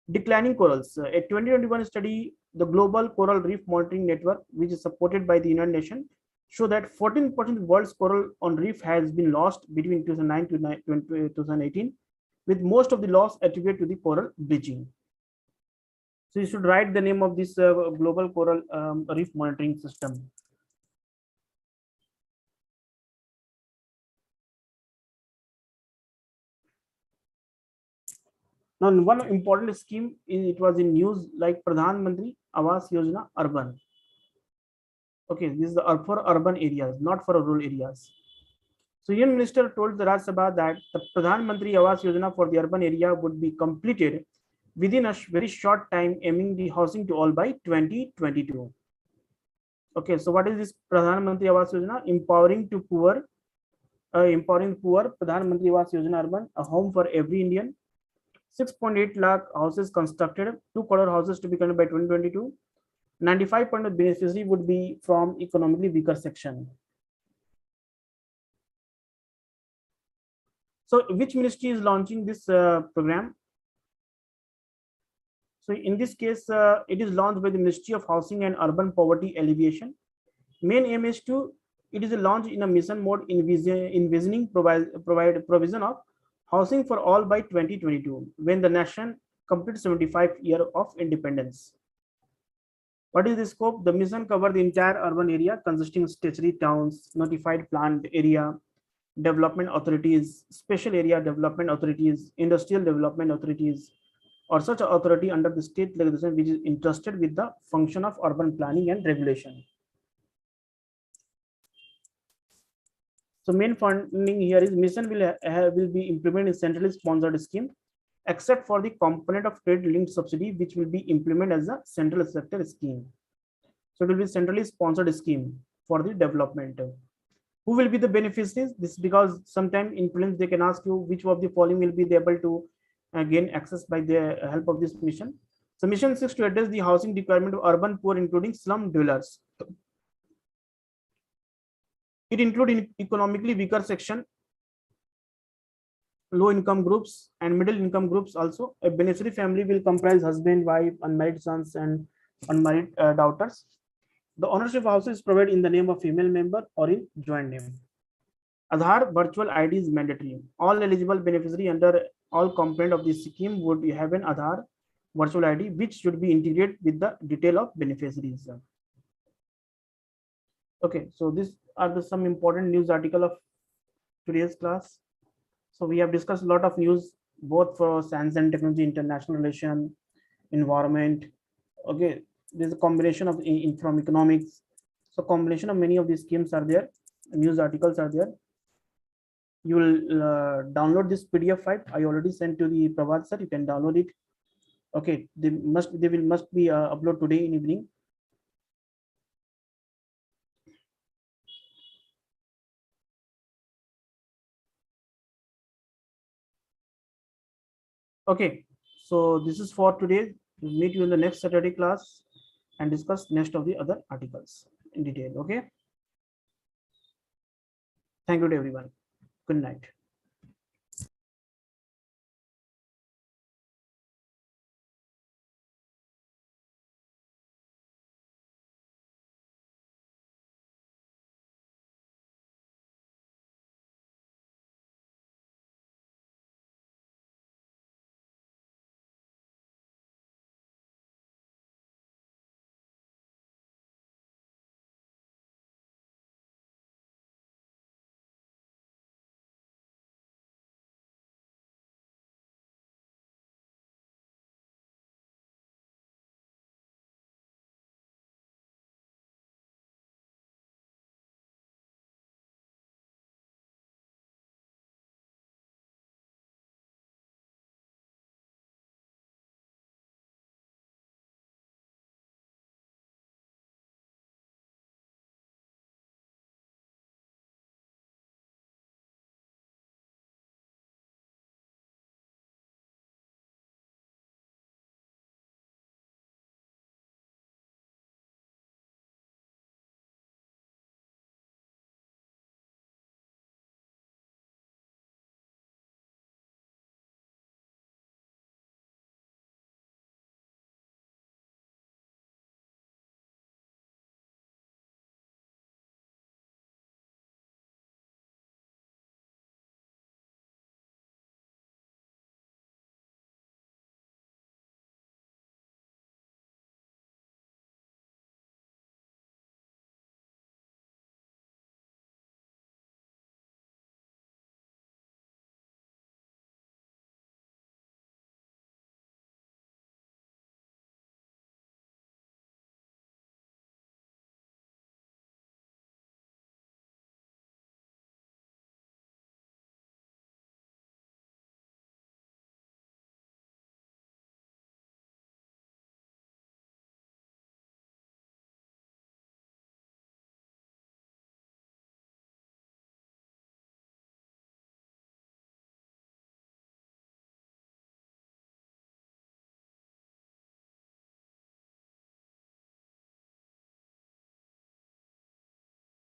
Speaker 1: Declining corals. A 2021 study, the Global Coral Reef Monitoring Network, which is supported by the United Nations, show that 14% of the world's coral on reef has been lost between 2009 to 2018, with most of the loss attributed to the coral bleaching. So you should write the name of this Global Coral Reef Monitoring System. Now, one important scheme it was in news like Pradhan Mantri Awas Yojana Urban. Okay, this is for urban areas, not for rural areas. So, Union Minister told the Rajya Sabha that the Pradhan Mantri Awas Yojana for the urban area would be completed within a very short time, aiming the housing to all by 2022. Okay, so what is this Pradhan Mantri Awas Yojana? Empowering poor, Pradhan Mantri Awas Yojana Urban, a home for every Indian. 6.8 lakh houses constructed, 2 crore houses to be constructed by 2022. 95% of beneficiary would be from economically weaker section. So which ministry is launching this program? So in this case, it is launched by the Ministry of Housing and Urban Poverty Alleviation. Main aim is to, it is a launch in a mission mode envisioning provide provision of housing for all by 2022, when the nation completes 75 years of independence. What is the scope? The mission covers the entire urban area consisting of statutory towns, notified planned area, development authorities, special area development authorities, industrial development authorities, or such authority under the state legislation which is entrusted with the function of urban planning and regulation. So main funding here is mission will be implemented in centrally sponsored scheme, except for the component of trade linked subsidy, which will be implemented as a central sector scheme. So it will be centrally sponsored scheme for the development. Who will be the beneficiaries? This because sometime in prelims they can ask you which of the following will be able to gain access by the help of this mission. So mission 6 to address the housing requirement of urban poor, including slum dwellers. It includes economically weaker section, low income groups and middle income groups also. A beneficiary family will comprise husband, wife, unmarried sons and unmarried daughters. The ownership of house is provided in the name of female member or in joint name. Aadhaar virtual ID is mandatory. All eligible beneficiary under all component of this scheme would have an Aadhaar virtual ID, which should be integrated with the detail of beneficiaries. Okay, so these are some important news article of today's class. So we have discussed a lot of news both for science and technology, international relation, environment. Okay, there's a combination of from economics. So combination of many of these schemes are there. News articles are there. You will download this PDF file. I already sent to the Prabhat sir. You can download it. Okay, they must be upload today in evening. Okay, so this is for today. We'll meet you in the next Saturday class and discuss next of the other articles in detail. Okay. Thank you to everyone. Good night.